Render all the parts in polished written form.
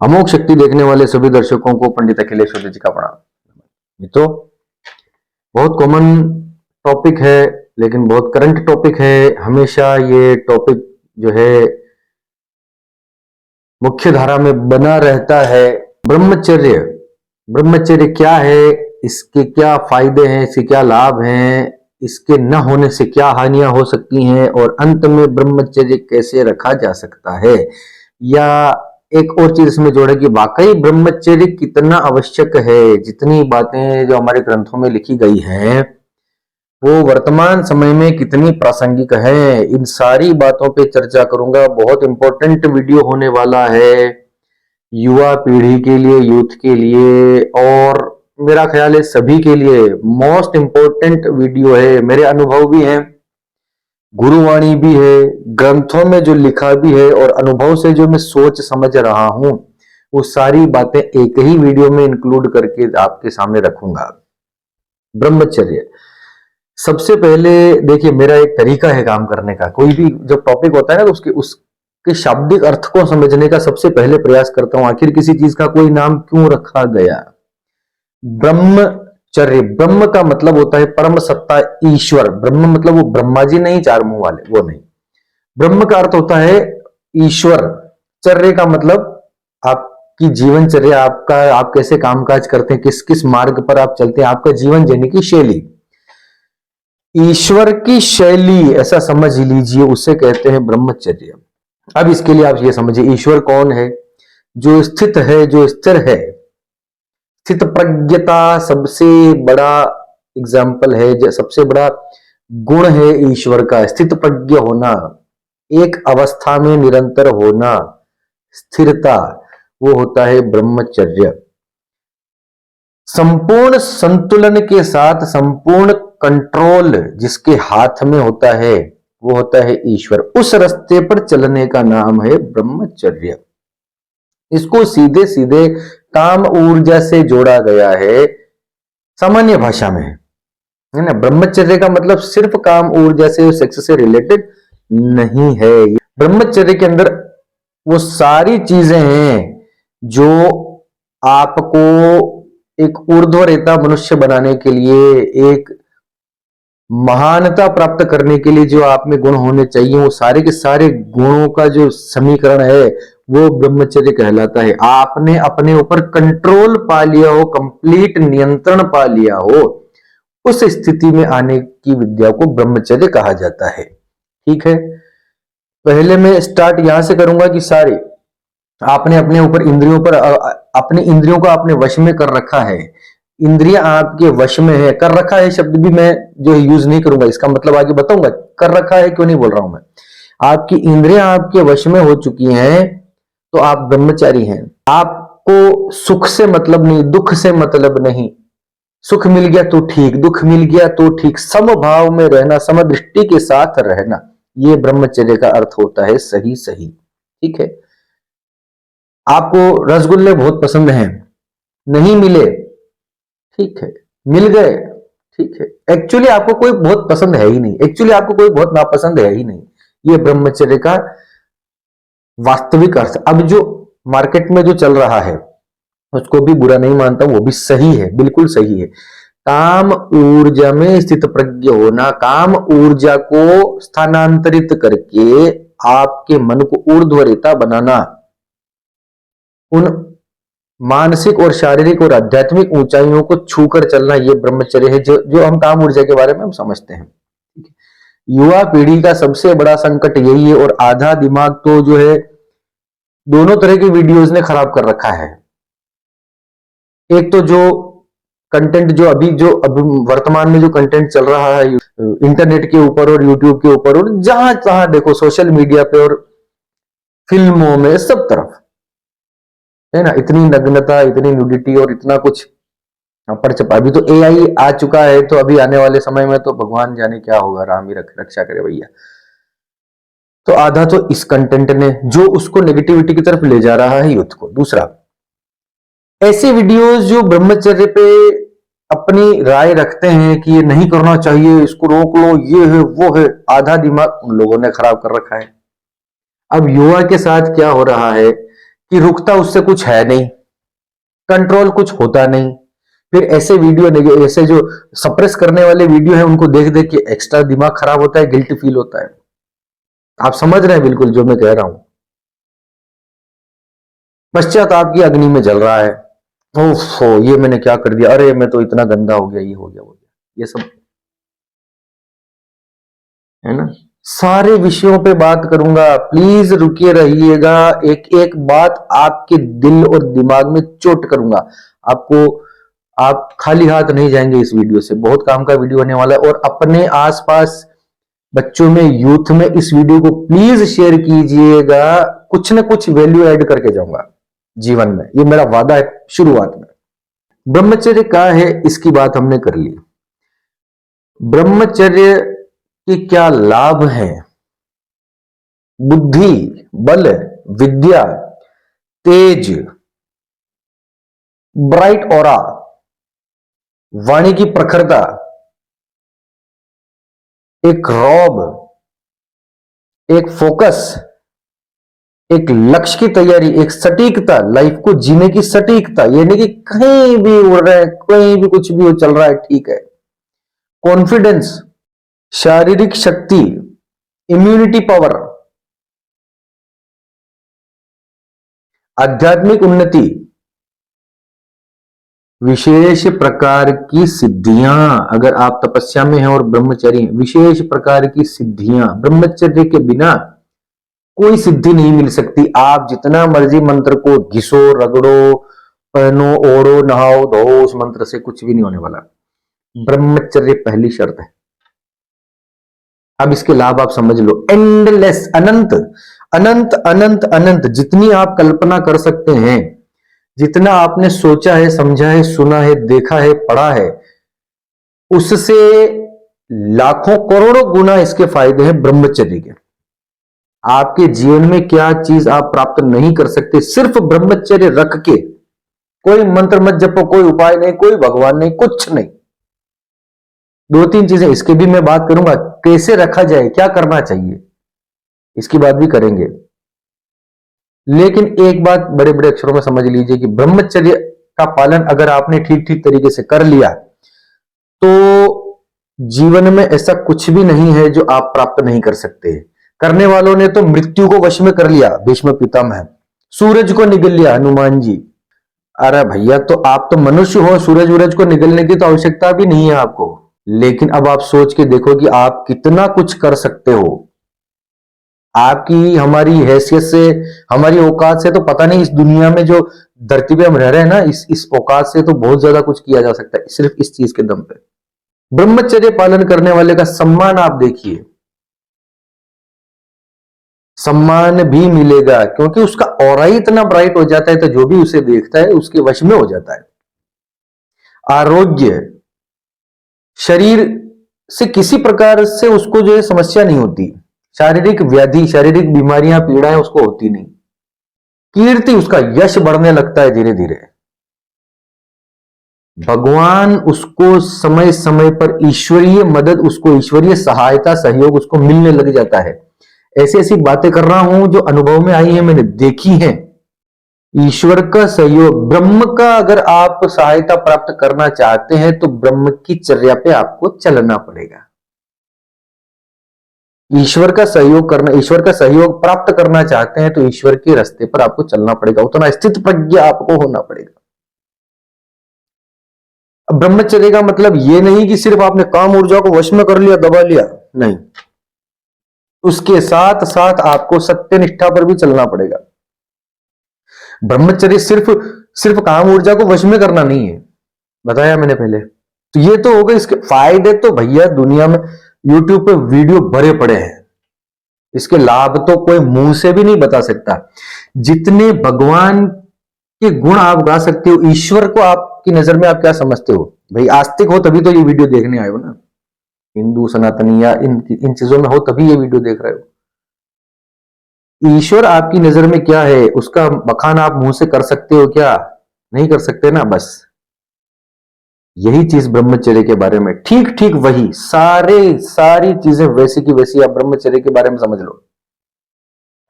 अमोघ शक्ति देखने वाले सभी दर्शकों को पंडित अखिलेश जी का प्रणाम। मित्रों, बहुत कॉमन टॉपिक है लेकिन बहुत करंट टॉपिक है। हमेशा ये टॉपिक जो है मुख्य धारा में बना रहता है। ब्रह्मचर्य, ब्रह्मचर्य क्या है, इसके क्या फायदे हैं, इसके क्या लाभ हैं, इसके न होने से क्या हानियां हो सकती हैं और अंत में ब्रह्मचर्य कैसे रखा जा सकता है। या एक और चीज इसमें जोड़े कि वाकई ब्रह्मचर्य कितना आवश्यक है। जितनी बातें जो हमारे ग्रंथों में लिखी गई हैं वो वर्तमान समय में कितनी प्रासंगिक है, इन सारी बातों पे चर्चा करूंगा। बहुत इंपॉर्टेंट वीडियो होने वाला है युवा पीढ़ी के लिए, यूथ के लिए, और मेरा ख्याल है सभी के लिए मोस्ट इंपॉर्टेंट वीडियो है। मेरे अनुभव भी हैं, गुरुवाणी भी है, ग्रंथों में जो लिखा भी है और अनुभव से जो मैं सोच समझ रहा हूं वो सारी बातें एक ही वीडियो में इंक्लूड करके आपके सामने रखूंगा। ब्रह्मचर्य, सबसे पहले देखिए मेरा एक तरीका है काम करने का। कोई भी जब टॉपिक होता है ना तो उसके शाब्दिक अर्थ को समझने का सबसे पहले प्रयास करता हूं। आखिर किसी चीज का कोई नाम क्यों रखा गया। ब्रह्मचर्य, ब्रह्म का मतलब होता है परम सत्ता ईश्वर। ब्रह्म मतलब वो ब्रह्मा जी नहीं, चार मुंह वाले, वो नहीं। ब्रह्म का अर्थ होता है ईश्वर। चर्य का मतलब आपकी जीवनचर्या, आपका, आप कैसे कामकाज करते हैं, किस किस मार्ग पर आप चलते हैं, आपका जीवन जीने की शैली। ईश्वर की शैली ऐसा समझ लीजिए, उसे कहते हैं ब्रह्मचर्य। अब इसके लिए आप ये समझिए ईश्वर कौन है। जो स्थित है, जो स्थिर है। स्थित प्रज्ञता सबसे बड़ा एग्जाम्पल है, जो सबसे बड़ा गुण है ईश्वर का, स्थित प्रज्ञ होना, एक अवस्था में निरंतर होना, स्थिरता, वो होता है ब्रह्मचर्य। संपूर्ण संतुलन के साथ संपूर्ण कंट्रोल जिसके हाथ में होता है वो होता है ईश्वर। उस रास्ते पर चलने का नाम है ब्रह्मचर्य। इसको सीधे सीधे काम ऊर्जा से जोड़ा गया है सामान्य भाषा में, है ना। ब्रह्मचर्य का मतलब सिर्फ काम ऊर्जा से, सेक्स से रिलेटेड नहीं है। ब्रह्मचर्य के अंदर वो सारी चीजें हैं जो आपको एक ऊर्ध्वरेता मनुष्य बनाने के लिए, एक महानता प्राप्त करने के लिए जो आप में गुण होने चाहिए, वो सारे के सारे गुणों का जो समीकरण है वो ब्रह्मचर्य कहलाता है। आपने अपने ऊपर कंट्रोल पा लिया हो, कंप्लीट नियंत्रण पा लिया हो, उस स्थिति में आने की विद्या को ब्रह्मचर्य कहा जाता है। ठीक है, पहले मैं स्टार्ट यहां से करूंगा कि सारे आपने अपने ऊपर इंद्रियों पर, अपनी इंद्रियों को आपने वश में कर रखा है। इंद्रियां आपके वश में है। कर रखा है शब्द भी मैं जो यूज नहीं करूंगा, इसका मतलब आगे बताऊंगा। कर रखा है क्यों नहीं बोल रहा हूं मैं। आपकी इंद्रियां आपके वश में हो चुकी हैं तो आप ब्रह्मचारी हैं। आपको सुख से मतलब नहीं, दुख से मतलब नहीं। सुख मिल गया तो ठीक, दुख मिल गया तो ठीक, समभाव में रहना, समदृष्टि के साथ रहना, ये ब्रह्मचर्य का अर्थ होता है। सही सही, ठीक है। आपको रसगुल्ले बहुत पसंद हैं, नहीं मिले, ठीक है, मिल गए, ठीक है। एक्चुअली आपको कोई बहुत पसंद है ही नहीं, एक्चुअली आपको कोई बहुत नापसंद है ही नहीं। ये ब्रह्मचर्य का वास्तविक अर्थ। अब जो मार्केट में जो चल रहा है उसको भी बुरा नहीं मानता, वो भी सही है, बिल्कुल सही है। काम ऊर्जा में स्थित प्रज्ञ होना, काम ऊर्जा को स्थानांतरित करके आपके मन को ऊर्ध्वरेता बनाना, उन मानसिक और शारीरिक और आध्यात्मिक ऊंचाइयों को छूकर चलना, ये ब्रह्मचर्य है जो हम काम ऊर्जा के बारे में हम समझते हैं। युवा पीढ़ी का सबसे बड़ा संकट यही है, और आधा दिमाग तो जो है दोनों तरह की वीडियोस ने खराब कर रखा है। एक तो जो कंटेंट जो अभी वर्तमान में जो कंटेंट चल रहा है इंटरनेट के ऊपर और यूट्यूब के ऊपर, और जहां जहां देखो सोशल मीडिया पे और फिल्मों में, सब तरफ है ना, इतनी नग्नता, इतनी न्यूडिटी और इतना कुछ पर छपा। अभी तो एआई आ चुका है, तो अभी आने वाले समय में तो भगवान जाने क्या होगा, राम ही रक्षा करे भैया। तो आधा तो इस कंटेंट ने जो उसको नेगेटिविटी की तरफ ले जा रहा है यूथ को। दूसरा, ऐसे वीडियोस जो ब्रह्मचर्य पे अपनी राय रखते हैं कि ये नहीं करना चाहिए, इसको रोक लो, ये है वो है, आधा दिमाग उन लोगों ने खराब कर रखा है। अब युवा के साथ क्या हो रहा है कि रुकता उससे कुछ है नहीं, कंट्रोल कुछ होता नहीं। फिर ऐसे वीडियो, ऐसे जो सप्रेस करने वाले वीडियो हैं उनको देख देख के एक्स्ट्रा दिमाग खराब होता है, गिल्ट फील होता है। आप समझ रहे हैं बिल्कुल जो मैं कह रहा हूं। पश्चाताप की अग्नि में जल रहा है, ओफो ये मैंने क्या कर दिया, अरे मैं तो इतना गंदा हो गया, ये हो गया, वो गया, ये सब है ना। सारे विषयों पे बात करूंगा, प्लीज रुके रहिएगा। एक एक बात आपके दिल और दिमाग में चोट करूंगा आपको। आप खाली हाथ नहीं जाएंगे इस वीडियो से, बहुत काम का वीडियो होने वाला है। और अपने आसपास बच्चों में, यूथ में इस वीडियो को प्लीज शेयर कीजिएगा। कुछ ना कुछ वैल्यू ऐड करके जाऊंगा जीवन में, ये मेरा वादा है। शुरुआत में ब्रह्मचर्य क्या है इसकी बात हमने कर ली। ब्रह्मचर्य के क्या लाभ हैं? बुद्धि, बल, विद्या, तेज, ब्राइट ऑरा, वाणी की प्रखरता, एक रौब, एक फोकस, एक लक्ष्य की तैयारी, एक सटीकता, लाइफ को जीने की सटीकता, ये नहीं कि कहीं भी उड़ रहे हैं, कहीं भी कुछ भी हो चल रहा है, ठीक है। कॉन्फिडेंस, शारीरिक शक्ति, इम्यूनिटी पावर, आध्यात्मिक उन्नति, विशेष प्रकार की सिद्धियां। अगर आप तपस्या में हैं और ब्रह्मचर्य, विशेष प्रकार की सिद्धियां। ब्रह्मचर्य के बिना कोई सिद्धि नहीं मिल सकती। आप जितना मर्जी मंत्र को घिसो, रगड़ो, पहनो, ओढ़ो, नहाओ, धो, उस मंत्र से कुछ भी नहीं होने वाला। ब्रह्मचर्य पहली शर्त है। अब इसके लाभ आप समझ लो, एंडलेस, अनंत अनंत अनंत अनंत, जितनी आप कल्पना कर सकते हैं, जितना आपने सोचा है, समझा है, सुना है, देखा है, पढ़ा है, उससे लाखों करोड़ों गुना इसके फायदे हैं ब्रह्मचर्य के। आपके जीवन में क्या चीज आप प्राप्त नहीं कर सकते सिर्फ ब्रह्मचर्य रख के? कोई मंत्र मत जपो, कोई उपाय नहीं, कोई भगवान नहीं, कुछ नहीं। दो तीन चीजें इसके भी मैं बात करूंगा, कैसे रखा जाए, क्या करना चाहिए, इसकी बात भी करेंगे। लेकिन एक बात बड़े बड़े अक्षरों में समझ लीजिए कि ब्रह्मचर्य का पालन अगर आपने ठीक ठीक तरीके से कर लिया तो जीवन में ऐसा कुछ भी नहीं है जो आप प्राप्त नहीं कर सकते। करने वालों ने तो मृत्यु को वश में कर लिया, भीष्म पितामह। सूरज को निगल लिया, हनुमान जी। अरे भैया, तो आप तो मनुष्य हो, सूरज वूरज को निगलने की तो आवश्यकता भी नहीं है आपको। लेकिन अब आप सोच के देखो कि आप कितना कुछ कर सकते हो। आपकी, हमारी हैसियत से, हमारी औकात से तो पता नहीं, इस दुनिया में जो धरती पे हम रह रहे हैं ना, इस औकात से तो बहुत ज्यादा कुछ किया जा सकता है सिर्फ इस चीज के दम पे। ब्रह्मचर्य पालन करने वाले का सम्मान आप देखिए, सम्मान भी मिलेगा क्योंकि उसका ऑरा ही इतना ब्राइट हो जाता है, तो जो भी उसे देखता है उसके वश में हो जाता है। आरोग्य, शरीर से किसी प्रकार से उसको जो है समस्या नहीं होती। शारीरिक व्याधि, शारीरिक बीमारियां, पीड़ाएं उसको होती नहीं। कीर्ति, उसका यश बढ़ने लगता है धीरे धीरे। भगवान उसको समय समय पर ईश्वरीय मदद, उसको ईश्वरीय सहायता, सहयोग उसको मिलने लग जाता है। ऐसी ऐसी बातें कर रहा हूं जो अनुभव में आई है, मैंने देखी है। ईश्वर का सहयोग, ब्रह्म का अगर आप सहायता प्राप्त करना चाहते हैं तो ब्रह्म की चर्या पे आपको चलना पड़ेगा। ईश्वर का सहयोग करना, ईश्वर का सहयोग प्राप्त करना चाहते हैं तो ईश्वर के रास्ते पर आपको चलना पड़ेगा, उतना स्थित प्रज्ञा आपको होना पड़ेगा। ब्रह्मचर्य का मतलब यह नहीं कि सिर्फ आपने काम ऊर्जा को वश में कर लिया, दबा लिया, नहीं। उसके साथ साथ आपको सत्यनिष्ठा पर भी चलना पड़ेगा। ब्रह्मचर्य सिर्फ सिर्फ काम ऊर्जा को वश में करना नहीं है, बताया मैंने पहले। तो ये तो हो गए इसके फायदे। तो भैया दुनिया में यूट्यूब पे वीडियो भरे पड़े हैं, इसके लाभ तो कोई मुंह से भी नहीं बता सकता। जितने भगवान के गुण आप गा सकते हो, ईश्वर को आपकी नजर में आप क्या समझते हो? भाई आस्तिक हो तभी तो ये वीडियो देखने आए हो ना, हिंदू सनातनी या इन चीजों में हो तभी ये वीडियो देख रहे हो। ईश्वर आपकी नजर में क्या है उसका बखान आप मुंह से कर सकते हो क्या? नहीं कर सकते ना। बस यही चीज ब्रह्मचर्य के बारे में, ठीक ठीक वही सारी चीजें वैसी की वैसी आप ब्रह्मचर्य के बारे में समझ लो।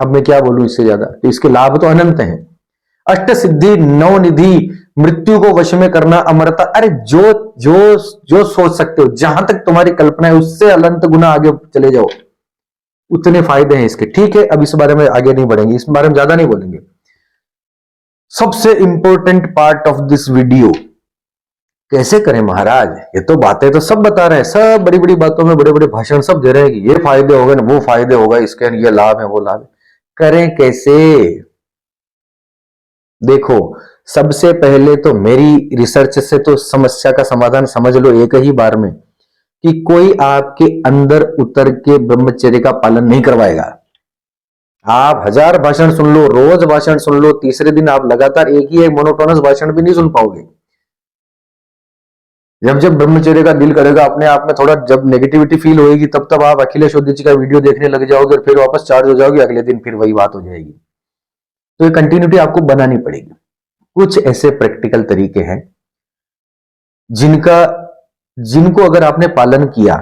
अब मैं क्या बोलूं इससे ज्यादा, तो इसके लाभ तो अनंत हैं। अष्ट सिद्धि, नौ निधि, मृत्यु को वश में करना, अमरता, अरे जो जो जो सोच सकते हो, जहां तक तुम्हारी कल्पना है उससे अनंत गुना आगे चले जाओ, उतने फायदे हैं इसके। ठीक है, अब इस बारे में आगे नहीं बढ़ेंगे, इस बारे में ज्यादा नहीं बोलेंगे। सबसे important part of this video, कैसे करें महाराज? ये तो बातें तो सब बता रहे हैं, सब बड़ी बड़ी बातों में बड़े बड़े भाषण सब दे रहे हैं कि ये फायदे हो गए ना, वो फायदे होगा, इसके ये लाभ है, वो लाभ है। करें कैसे? देखो, सबसे पहले तो मेरी रिसर्च से तो समस्या का समाधान समझ लो एक ही बार में, कि कोई आपके अंदर उतर के ब्रह्मचर्य का पालन नहीं करवाएगा। आप 1000 भाषण सुन लो, रोज भाषण सुन लो, तीसरे दिन आप लगातार एक ही एक मोनोटोनस भाषण भी नहीं सुन पाओगे। जब जब ब्रह्मचर्य का दिल करेगा अपने आप में, थोड़ा जब नेगेटिविटी फील होगी, तब तब आप अखिलेश उद्दीप जी का वीडियो देखने लग जाओगे और फिर वापस चार्ज हो जाओगे, अगले दिन फिर वही बात हो जाएगी। तो ये कंटिन्यूटी आपको बनानी पड़ेगी। कुछ ऐसे प्रैक्टिकल तरीके हैं जिनको अगर आपने पालन किया,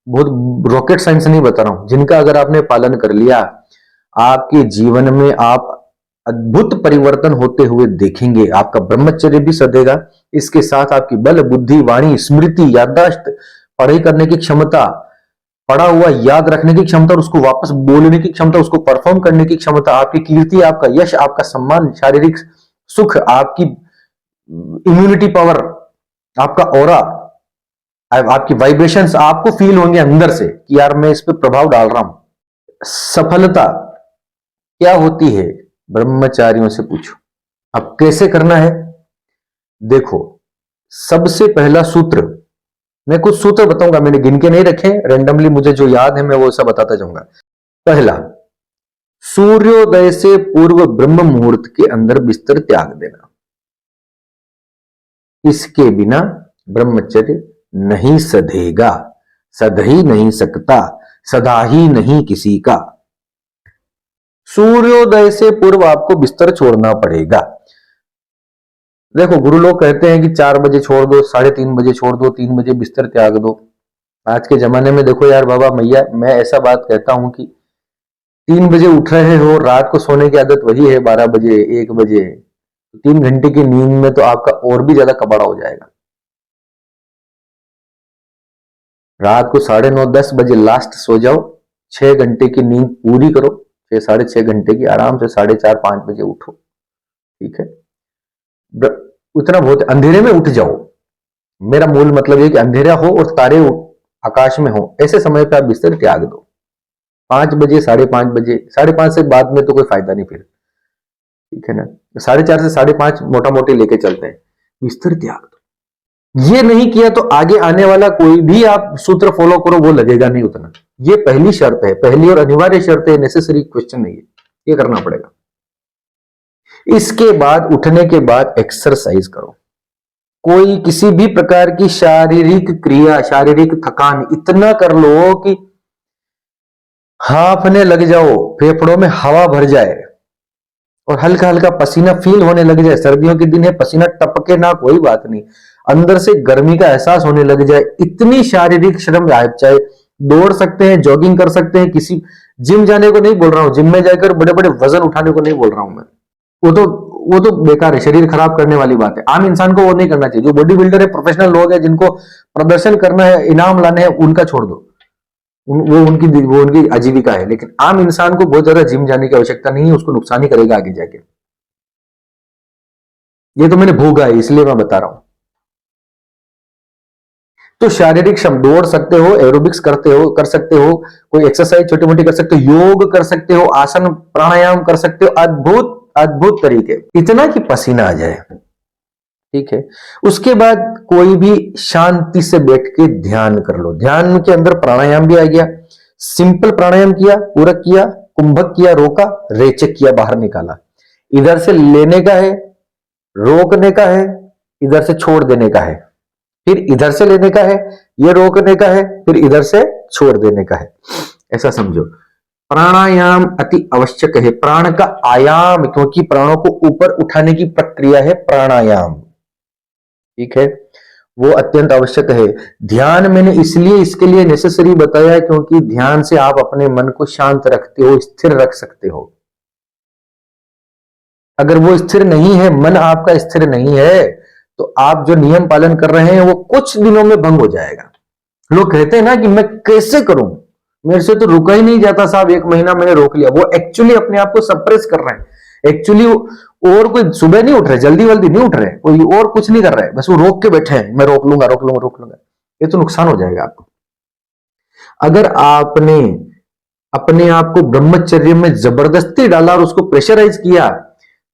बहुत रॉकेट साइंस नहीं बता रहा हूं, जिनका अगर आपने पालन कर लिया, आपके जीवन में आप अद्भुत परिवर्तन होते हुए देखेंगे। आपका ब्रह्मचर्य भी सधेगा, इसके साथ आपकी बल, बुद्धि, वाणी, स्मृति, याददाश्त, पढ़ाई करने की क्षमता, पढ़ा हुआ याद रखने की क्षमता और उसको वापस बोलने की क्षमता, उसको परफॉर्म करने की क्षमता, आपकी कीर्ति, आपका यश, आपका सम्मान, शारीरिक सुख, आपकी इम्यूनिटी पावर, आपका ऑरा, आपकी वाइब्रेशंस आपको फील होंगे अंदर से कि यार मैं इस पे प्रभाव डाल रहा हूं। सफलता क्या होती है? ब्रह्मचारियों से पूछो। अब कैसे करना है? देखो, सबसे पहला सूत्र, मैं कुछ सूत्र बताऊंगा, मैंने गिन के नहीं रखे, रैंडमली मुझे जो याद है मैं वो सब बताता जाऊंगा। पहला, सूर्योदय से पूर्व ब्रह्म मुहूर्त के अंदर बिस्तर त्याग देना। इसके बिना ब्रह्मचर्य नहीं सधेगा, सध ही नहीं सकता, सदा ही नहीं किसी का। सूर्योदय से पूर्व आपको बिस्तर छोड़ना पड़ेगा। देखो, गुरु लोग कहते हैं कि 4 बजे छोड़ दो, 3:30 बजे छोड़ दो, 3 बजे बिस्तर त्याग दो। आज के जमाने में देखो यार बाबा मैया, मैं ऐसा बात कहता हूं कि 3 बजे उठ रहे हो, रात को सोने की आदत वही है 12 बजे 1 बजे, 3 घंटे की नींद में तो आपका और भी ज्यादा कबाड़ा हो जाएगा। रात को 9:30 10 बजे लास्ट सो जाओ, 6 घंटे की नींद पूरी करो, 6 साढ़े 6 घंटे की, आराम से 4:30 5 बजे उठो। ठीक है, उतना बहुत, अंधेरे में उठ जाओ। मेरा मूल मतलब है कि अंधेरा हो और तारे आकाश में हो, ऐसे समय पे आप बिस्तर त्याग दो। 5 बजे 5:30 बजे, 5:30 से बाद में तो कोई फायदा नहीं फिर। ठीक है ना, 4:30 से 5:30 मोटा मोटी लेके चलते हैं, बिस्तर त्याग दो। ये नहीं किया तो आगे आने वाला कोई भी आप सूत्र फॉलो करो, वो लगेगा नहीं उतना। ये पहली शर्त है, पहली और अनिवार्य शर्त है, नेसेसरी क्वेश्चन नहीं है, ये करना पड़ेगा। इसके बाद उठने के बाद एक्सरसाइज करो। कोई किसी भी प्रकार की शारीरिक क्रिया, शारीरिक थकान इतना कर लो कि हांफने लग जाओ, फेफड़ों में हवा भर जाए और हल्का हल्का पसीना फील होने लग जाए। सर्दियों के दिन है, पसीना टपके ना कोई बात नहीं, अंदर से गर्मी का एहसास होने लग जाए। इतनी शारीरिक श्रम, चाहे दौड़ सकते हैं, जॉगिंग कर सकते हैं, किसी जिम जाने को नहीं बोल रहा हूं, जिम में जाकर बड़े बड़े वजन उठाने को नहीं बोल रहा हूं मैं, वो तो बेकार है, शरीर खराब करने वाली बात है। आम इंसान को वो नहीं करना चाहिए। जो बॉडी बिल्डर है, प्रोफेशनल लोग हैं, जिनको प्रदर्शन करना है, इनाम लाने हैं, उनका छोड़ दो, वो उनकी आजीविका है। लेकिन आम इंसान को बहुत ज्यादा जिम जाने की आवश्यकता नहीं है, उसको नुकसान ही करेगा आगे जाके। ये तो मैंने भोगा है, इसलिए मैं बता रहा हूं। तो शारीरिक श्रम, दौड़ सकते हो, एरोबिक्स करते हो, कर सकते हो, कोई एक्सरसाइज छोटी मोटी कर सकते हो, योग कर सकते हो, आसन प्राणायाम कर सकते हो, अद्भुत अद्भुत तरीके, इतना कि पसीना आ जाए। ठीक है, उसके बाद कोई भी शांति से बैठ के ध्यान कर लो। ध्यान के अंदर प्राणायाम भी आ गया। सिंपल प्राणायाम किया, पूरक किया, कुंभक किया, रोका, रेचक किया, बाहर निकाला। इधर से लेने का है, रोकने का है, इधर से छोड़ देने का है, फिर इधर से लेने का है, ये रोकने का है, फिर इधर से छोड़ देने का है। ऐसा समझो, प्राणायाम अति आवश्यक है। प्राण का आयाम, क्योंकि प्राणों को ऊपर उठाने की प्रक्रिया है प्राणायाम। ठीक है, वो अत्यंत आवश्यक है। ध्यान मैंने इसलिए इसके लिए नेसेसरी बताया क्योंकि ध्यान से आप अपने मन को शांत रखते हो, स्थिर रख सकते हो। अगर वो स्थिर नहीं है, मन आपका स्थिर नहीं है, तो आप जो नियम पालन कर रहे हैं वो कुछ दिनों में भंग हो जाएगा। लोग कहते हैं ना कि मैं कैसे करूं, मेरे से तो रुका ही नहीं जाता साहब, 1 महीना मैंने रोक लिया। वो एक्चुअली अपने आप को सप्रेस कर रहे हैं। एक्चुअली और कोई सुबह नहीं उठ रहे, जल्दी वल्दी नहीं उठ रहे, कोई और कुछ नहीं कर रहा है, बस वो रोक के बैठे हैं, मैं रोक लूंगा रोक लूंगा रोक लूंगा। ये तो नुकसान हो जाएगा आपको। अगर आपने अपने आप को ब्रह्मचर्य में जबरदस्ती डाला और उसको प्रेशराइज किया,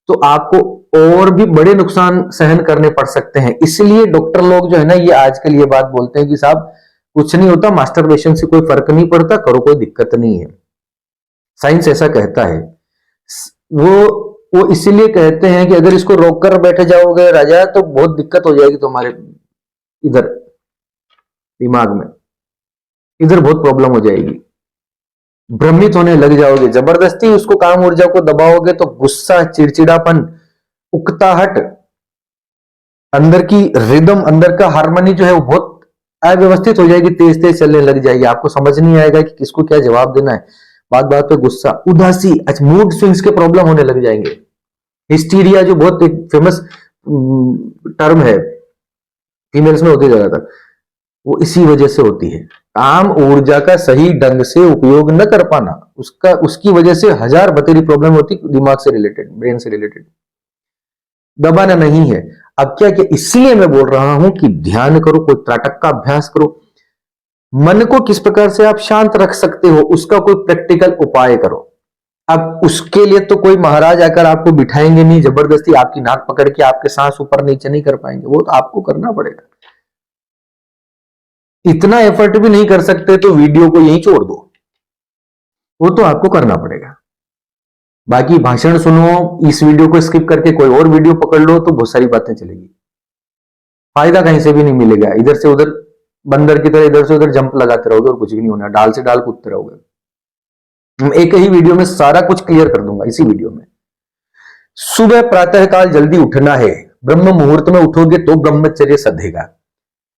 तो आपको और भी बड़े नुकसान सहन करने पड़ सकते हैं। इसलिए डॉक्टर लोग जो है ना, ये आजकल ये बात बोलते हैं कि साहब कुछ नहीं होता, मास्टरबेशन से कोई फर्क नहीं पड़ता, करो कोई दिक्कत नहीं है। साइंस ऐसा कहता है। वो इसीलिए कहते हैं कि अगर इसको रोक कर बैठे जाओगे राजा, तो बहुत दिक्कत हो जाएगी तुम्हारे इधर दिमाग में, इधर बहुत प्रॉब्लम हो जाएगी, भ्रमित होने लग जाओगे। जबरदस्ती उसको काम ऊर्जा को दबाओगे तो गुस्सा, चिड़चिड़ापन, उकताहट, अंदर की रिदम, अंदर का हार्मनी जो है वो बहुत अव्यवस्थित हो जाएगी, तेज तेज चलने लग जाएगी। आपको समझ नहीं आएगा कि किसको क्या जवाब देना है। बात बात पे गुस्सा, उदासी, मूड स्विंग्स के प्रॉब्लम होने लग जाएंगे। हिस्टीरिया जो बहुत एक फेमस टर्म है, फीमेल्स में होती ज्यादातर, वो इसी वजह से होती है। काम ऊर्जा का सही ढंग से उपयोग न कर पाना, उसकी वजह से हजार बतेरी प्रॉब्लम होती, दिमाग से रिलेटेड, ब्रेन से रिलेटेड। दबाना नहीं है। अब क्या क्या, इसलिए मैं बोल रहा हूं कि ध्यान करो, कोई त्राटक का अभ्यास करो, मन को किस प्रकार से आप शांत रख सकते हो उसका कोई प्रैक्टिकल उपाय करो। अब उसके लिए तो कोई महाराज आकर आपको बिठाएंगे नहीं, जबरदस्ती आपकी नाक पकड़ के आपके सांस ऊपर नीचे नहीं कर पाएंगे, वो तो आपको करना पड़ेगा। इतना एफर्ट भी नहीं कर सकते तो वीडियो को यहीं छोड़ दो, वो तो आपको करना पड़ेगा। बाकी भाषण सुनो, इस वीडियो को स्किप करके कोई और वीडियो पकड़ लो तो बहुत सारी बातें चलेगी, फायदा कहीं से भी नहीं मिलेगा। इधर से उधर बंदर की तरह इधर से उधर जंप लगाते रहोगे और कुछ भी नहीं होना, डाल से डाल कूदते रहोगे। हम एक ही वीडियो में सारा कुछ क्लियर कर दूंगा। इसी वीडियो में सुबह प्रातःकाल जल्दी उठना है, ब्रह्म मुहूर्त में उठोगे तो ब्रह्मचर्य सधेगा।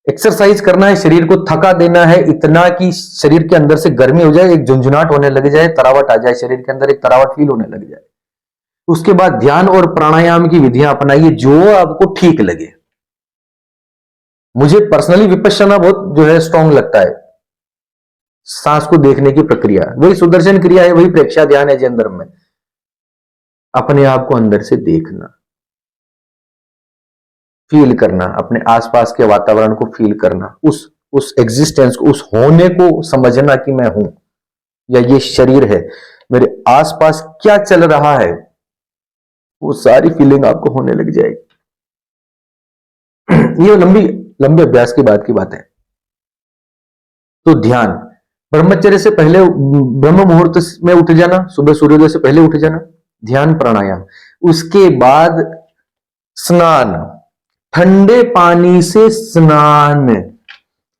एक्सरसाइज करना है, शरीर को थका देना है इतना कि शरीर के अंदर से गर्मी हो जाए, एक झुंझुनाट होने लग जाए, तरावट आ जाए, शरीर के अंदर एक तरावट फील होने लग जाए। उसके बाद ध्यान और प्राणायाम की विधियां अपनाइए जो आपको ठीक लगे। मुझे पर्सनली विपश्यना बहुत जो है स्ट्रांग लगता है, सांस को देखने की प्रक्रिया, वही सुदर्शन क्रिया है, वही प्रेक्षा ध्यान है जी। अंदर में अपने आप को अंदर से देखना, फील करना, अपने आसपास के वातावरण को फील करना, उस एग्जिस्टेंस को, उस होने को समझना कि मैं हूं या ये शरीर है, मेरे आसपास क्या चल रहा है, वो सारी फीलिंग आपको होने लग जाएगी। ये लंबे अभ्यास की बात है। तो ध्यान, ब्रह्मचर्य से पहले ब्रह्म मुहूर्त में उठ जाना, सुबह सूर्योदय से पहले उठ जाना, ध्यान प्राणायाम। उसके बाद स्नान, ठंडे पानी से स्नान,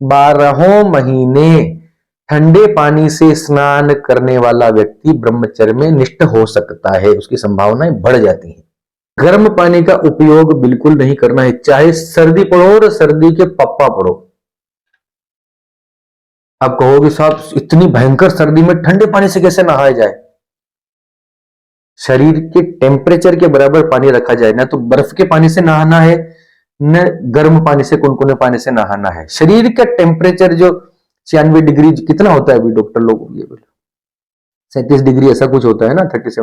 12 महीने ठंडे पानी से स्नान करने वाला व्यक्ति ब्रह्मचर्य में निष्ठ हो सकता है, उसकी संभावनाएं बढ़ जाती हैं। गर्म पानी का उपयोग बिल्कुल नहीं करना है, चाहे सर्दी पड़ो और सर्दी के पप्पा पड़ो। आप कहोगे साहब इतनी भयंकर सर्दी में ठंडे पानी से कैसे नहाया जाए? शरीर के टेम्परेचर के बराबर पानी रखा जाए, ना तो बर्फ के पानी से नहाना है, न गर्म पानी से, कुनकुने पानी से नहाना है। शरीर का टेम्परेचर जो 96 डिग्री कितना होता है अभी डॉक्टर लोग ये बोले, 37 डिग्री ऐसा कुछ होता है ना, 37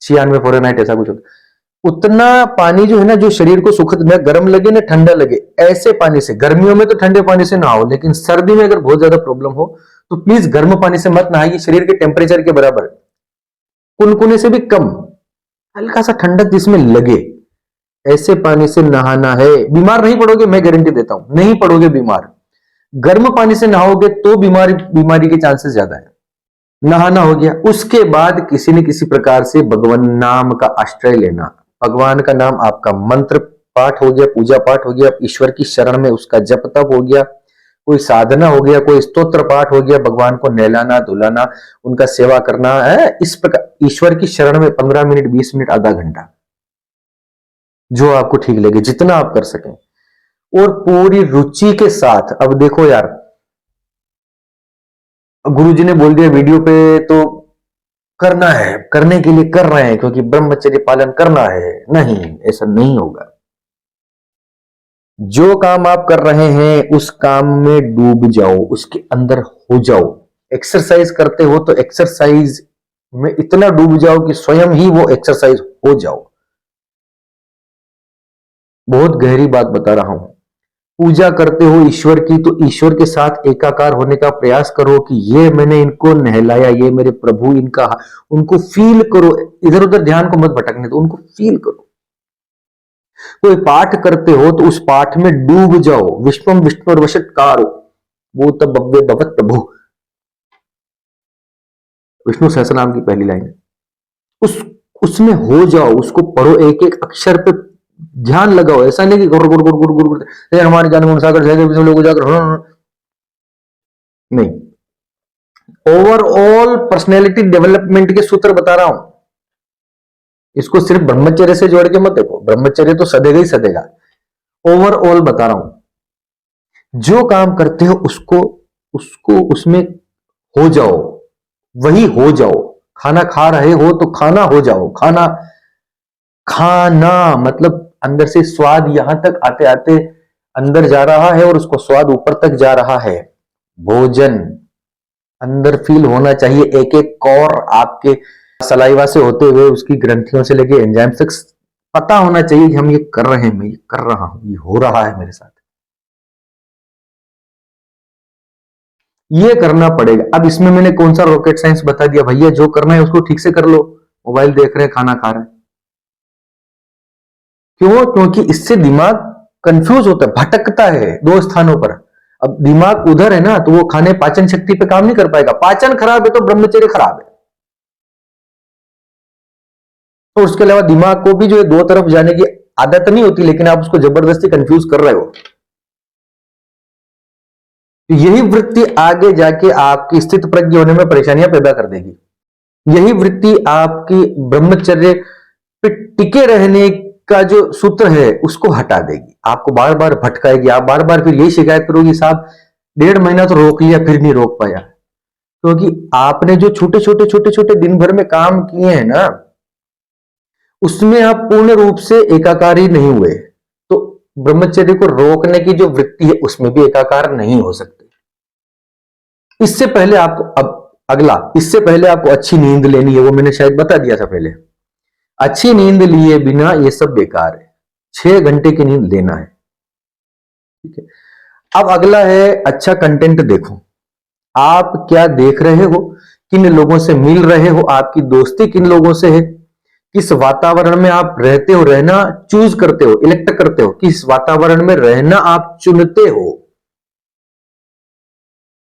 96 फ़ारेनहाइट ऐसा कुछ होता है। उतना पानी जो है ना, जो शरीर को सुखद, न गर्म लगे न ठंडा लगे, ऐसे पानी से, गर्मियों में तो ठंडे पानी से नहाओ, लेकिन सर्दी में अगर बहुत ज्यादा प्रॉब्लम हो तो प्लीज गर्म पानी से मत नहाइए, शरीर के टेम्परेचर के बराबर, कुनकुने से भी कम, हल्का सा ठंडक जिसमें लगे, ऐसे पानी से नहाना है। बीमार नहीं पड़ोगे, मैं गारंटी देता हूं, नहीं पड़ोगे बीमार। गर्म पानी से नहाओगे तो बीमारी के चांसेस ज्यादा है। नहाना हो गया, उसके बाद किसी न किसी प्रकार से भगवान नाम का आश्रय लेना। भगवान का नाम आपका मंत्र पाठ हो गया, पूजा पाठ हो गया, ईश्वर की शरण में उसका जप तप हो गया, कोई साधना हो गया, कोई स्तोत्र पाठ हो गया, भगवान को नहलाना धुलाना, उनका सेवा करना है। इस प्रकार ईश्वर की शरण में 15 मिनट, 20 मिनट, आधा घंटा, जो आपको ठीक लगे, जितना आप कर सकें, और पूरी रुचि के साथ। अब देखो यार, गुरुजी ने बोल दिया वीडियो पे तो करना है, करने के लिए कर रहे हैं क्योंकि ब्रह्मचर्य पालन करना है, नहीं, ऐसा नहीं होगा। जो काम आप कर रहे हैं उस काम में डूब जाओ, उसके अंदर हो जाओ। एक्सरसाइज करते हो तो एक्सरसाइज में इतना डूब जाओ कि स्वयं ही वो एक्सरसाइज हो जाओ। बहुत गहरी बात बता रहा हूं। पूजा करते हो ईश्वर की तो ईश्वर के साथ एकाकार होने का प्रयास करो कि ये मैंने इनको नहलाया, ये मेरे प्रभु, इनका, उनको फील करो। इधर उधर ध्यान को मत भटकने दो, उनको फील करो। कोई पाठ करते हो तो उस पाठ में डूब जाओ। विश्वम विष्णु वशत्कारो वो तब भव्य भवत प्रभु, विष्णु सहस्रनाम की पहली लाइन है। उसमें हो जाओ, उसको पढ़ो, एक एक अक्षर पे ध्यान लगाओ। ऐसा नहीं कि गुर गुर गुर गुर गुर गुर हमारे ज्ञान सागर लोग जाकर नहीं। ओवरऑल पर्सनैलिटी डेवलपमेंट के सूत्र बता रहा हूं। इसको सिर्फ ब्रह्मचर्य से जोड़ के मत देखो, ब्रह्मचर्य तो सदेगा ही सदेगा। ओवरऑल बता रहा हूं, जो काम करते हो उसको उसको उसमें हो जाओ, वही हो जाओ। खाना खा रहे हो तो खाना हो जाओ। खाना खाना मतलब अंदर से स्वाद यहां तक आते आते अंदर जा रहा है और उसको स्वाद ऊपर तक जा रहा है। भोजन अंदर फील होना चाहिए, एक एक कौर आपके सलाइवा से होते हुए उसकी ग्रंथियों से लेके एंजाइम तक पता होना चाहिए कि हम ये कर रहे हैं, मैं ये कर रहा हूं, ये हो रहा है मेरे साथ। ये करना पड़ेगा। अब इसमें मैंने कौन सा रॉकेट साइंस बता दिया, भैया जो करना है उसको ठीक से कर लो। मोबाइल देख रहे हैं, खाना खा रहे हैं, क्यों? क्योंकि इससे दिमाग कंफ्यूज होता है, भटकता है दो स्थानों पर। अब दिमाग उधर है ना तो वो खाने पाचन शक्ति पे काम नहीं कर पाएगा। पाचन खराब है तो ब्रह्मचर्य खराब है। तो उसके अलावा दिमाग को भी जो है दो तरफ जाने की आदत नहीं होती, लेकिन आप उसको जबरदस्ती कंफ्यूज कर रहे हो। यही वृत्ति आगे जाके आपकी स्थित प्रज्ञ होने में परेशानियां पैदा कर देगी। यही वृत्ति आपकी ब्रह्मचर्य पे टिके रहने का जो सूत्र है उसको हटा देगी, आपको बार बार भटकाएगी। आप बार बार फिर यही शिकायत करोगी, साहब 1.5 महीना तो रोक लिया फिर नहीं रोक पाया। क्योंकि आपने जो छोटे छोटे छोटे छोटे दिन भर में काम किए हैं ना, उसमें आप पूर्ण रूप से एकाकारी नहीं हुए। तो ब्रह्मचर्य को रोकने की जो वृत्ति है उसमें भी एकाकार नहीं हो सकते। इससे पहले आपको, अब अगला, इससे पहले आपको अच्छी नींद लेनी है, वो मैंने शायद बता दिया था पहले। अच्छी नींद लिए बिना ये सब बेकार है। 6 घंटे की नींद लेना है, ठीक है। अब अगला है अच्छा कंटेंट देखो। आप क्या देख रहे हो, किन लोगों से मिल रहे हो, आपकी दोस्ती किन लोगों से है, किस वातावरण में आप रहते हो, रहना चूज करते हो, इलेक्ट करते हो, किस वातावरण में रहना आप चुनते हो,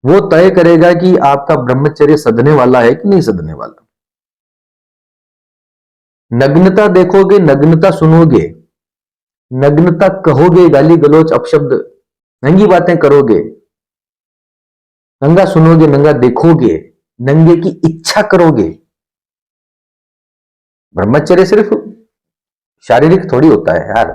वो तय करेगा कि आपका ब्रह्मचर्य सधने वाला है कि नहीं सधने वाला। नग्नता देखोगे, नग्नता सुनोगे, नग्नता कहोगे, गाली गलौज अपशब्द, नंगी बातें करोगे, नंगा सुनोगे, नंगा देखोगे, नंगे की इच्छा करोगे। ब्रह्मचर्य सिर्फ शारीरिक थोड़ी होता है यार,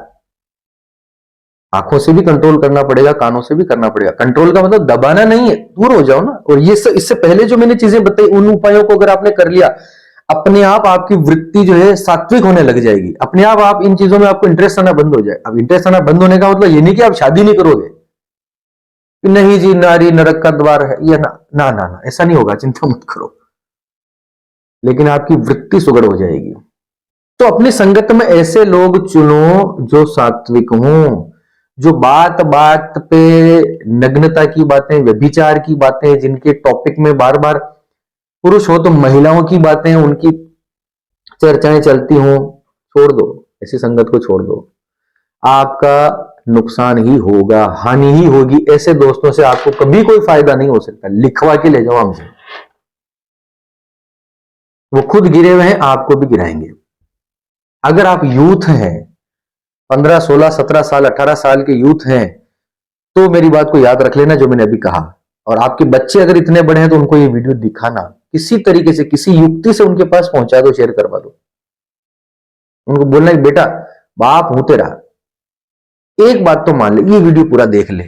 आंखों से भी कंट्रोल करना पड़ेगा, कानों से भी करना पड़ेगा। कंट्रोल का मतलब दबाना नहीं है, दूर हो जाओ ना। और ये सब, इससे पहले जो मैंने चीजें बताई, उन उपायों को अगर आपने कर लिया, अपने आप आपकी वृत्ति जो है सात्विक होने लग जाएगी। अपने आप इन चीजों में आपको इंटरेस्ट आना बंद हो जाए। अब इंटरेस्ट आना बंद होने का मतलब ये नहीं कि आप शादी नहीं करोगे, कि नहीं जी नारी नरक का द्वार है, या ना ना ना, ना ऐसा नहीं होगा, चिंता मत करो। लेकिन आपकी वृत्ति सुगढ़ हो जाएगी। तो अपनी संगत में ऐसे लोग चुनो जो सात्विक हों, जो बात बात पे नग्नता की बातें, व्यभिचार की बातें, जिनके टॉपिक में बार बार, पुरुष हो तो महिलाओं की बातें, उनकी चर्चाएं चलती हों, छोड़ दो, ऐसी संगत को छोड़ दो। आपका नुकसान ही होगा, हानि ही होगी। ऐसे दोस्तों से आपको कभी कोई फायदा नहीं हो सकता। लिखवा के ले जाओ हमसे, वो खुद गिरे हुए हैं, आपको भी गिराएंगे। अगर आप यूथ हैं, 15, 16, 17 साल, 18 साल के यूथ हैं, तो मेरी बात को याद रख लेना जो मैंने अभी कहा। और आपके बच्चे अगर इतने बड़े हैं तो उनको ये वीडियो दिखाना, किसी तरीके से, किसी युक्ति से उनके पास पहुंचा दो, शेयर करवा दो। उनको बोलना कि बेटा बाप हूं तेरा, एक बात तो मान ले, ये वीडियो पूरा देख ले,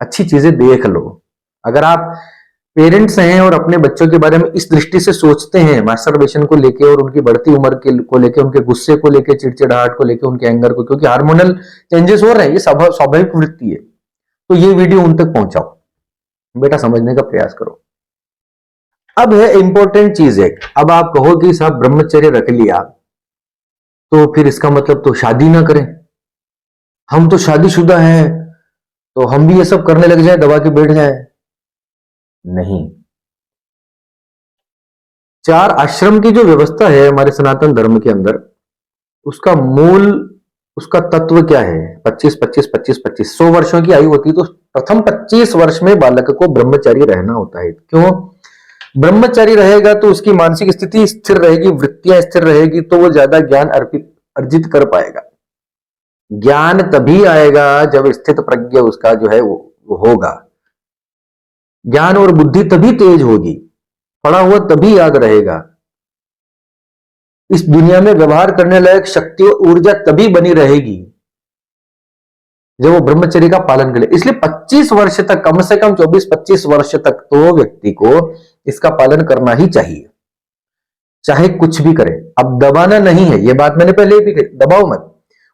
अच्छी चीजें देख लो। अगर आप पेरेंट्स हैं और अपने बच्चों के बारे में इस दृष्टि से सोचते हैं, मास्टरबेशन को लेके और उनकी बढ़ती उम्र को लेके, उनके गुस्से को लेके, चिड़चिड़ाहट को लेके, उनके एंगर को, क्योंकि हार्मोनल चेंजेस हो रहे हैं, ये स्वाभाविक वृत्ति है। तो ये वीडियो उन तक पहुंचाओ, बेटा समझने का प्रयास करो। अब है इंपॉर्टेंट चीज है, अब आप कहो कि साहब ब्रह्मचर्य रख लिया तो फिर इसका मतलब तो शादी ना करें, हम तो शादीशुदा हैं तो हम भी ये सब करने लग जाए, दबा के बैठ जाए। नहीं, 4 आश्रम की जो व्यवस्था है हमारे सनातन धर्म के अंदर, उसका मूल, उसका तत्व क्या है? 25 25 25 25 100 वर्षों की आयु होती है, तो प्रथम 25 वर्ष में बालक को ब्रह्मचारी रहना होता है। क्यों? ब्रह्मचारी रहेगा तो उसकी मानसिक स्थिति स्थिर रहेगी, वृत्तियां स्थिर रहेगी, तो वो ज्यादा ज्ञान अर्जित कर पाएगा। ज्ञान तभी आएगा जब स्थित प्रज्ञ उसका जो है वो होगा। ज्ञान और बुद्धि तभी तेज होगी, पढ़ा हुआ तभी याद रहेगा। इस दुनिया में व्यवहार करने लायक शक्ति और ऊर्जा तभी बनी रहेगी जब वो ब्रह्मचर्य का पालन करे। इसलिए 25 वर्ष तक, कम से कम 24-25 वर्ष तक तो व्यक्ति को इसका पालन करना ही चाहिए, चाहे कुछ भी करे। अब दबाना नहीं है, ये बात मैंने पहले भी कही, दबाओ मत,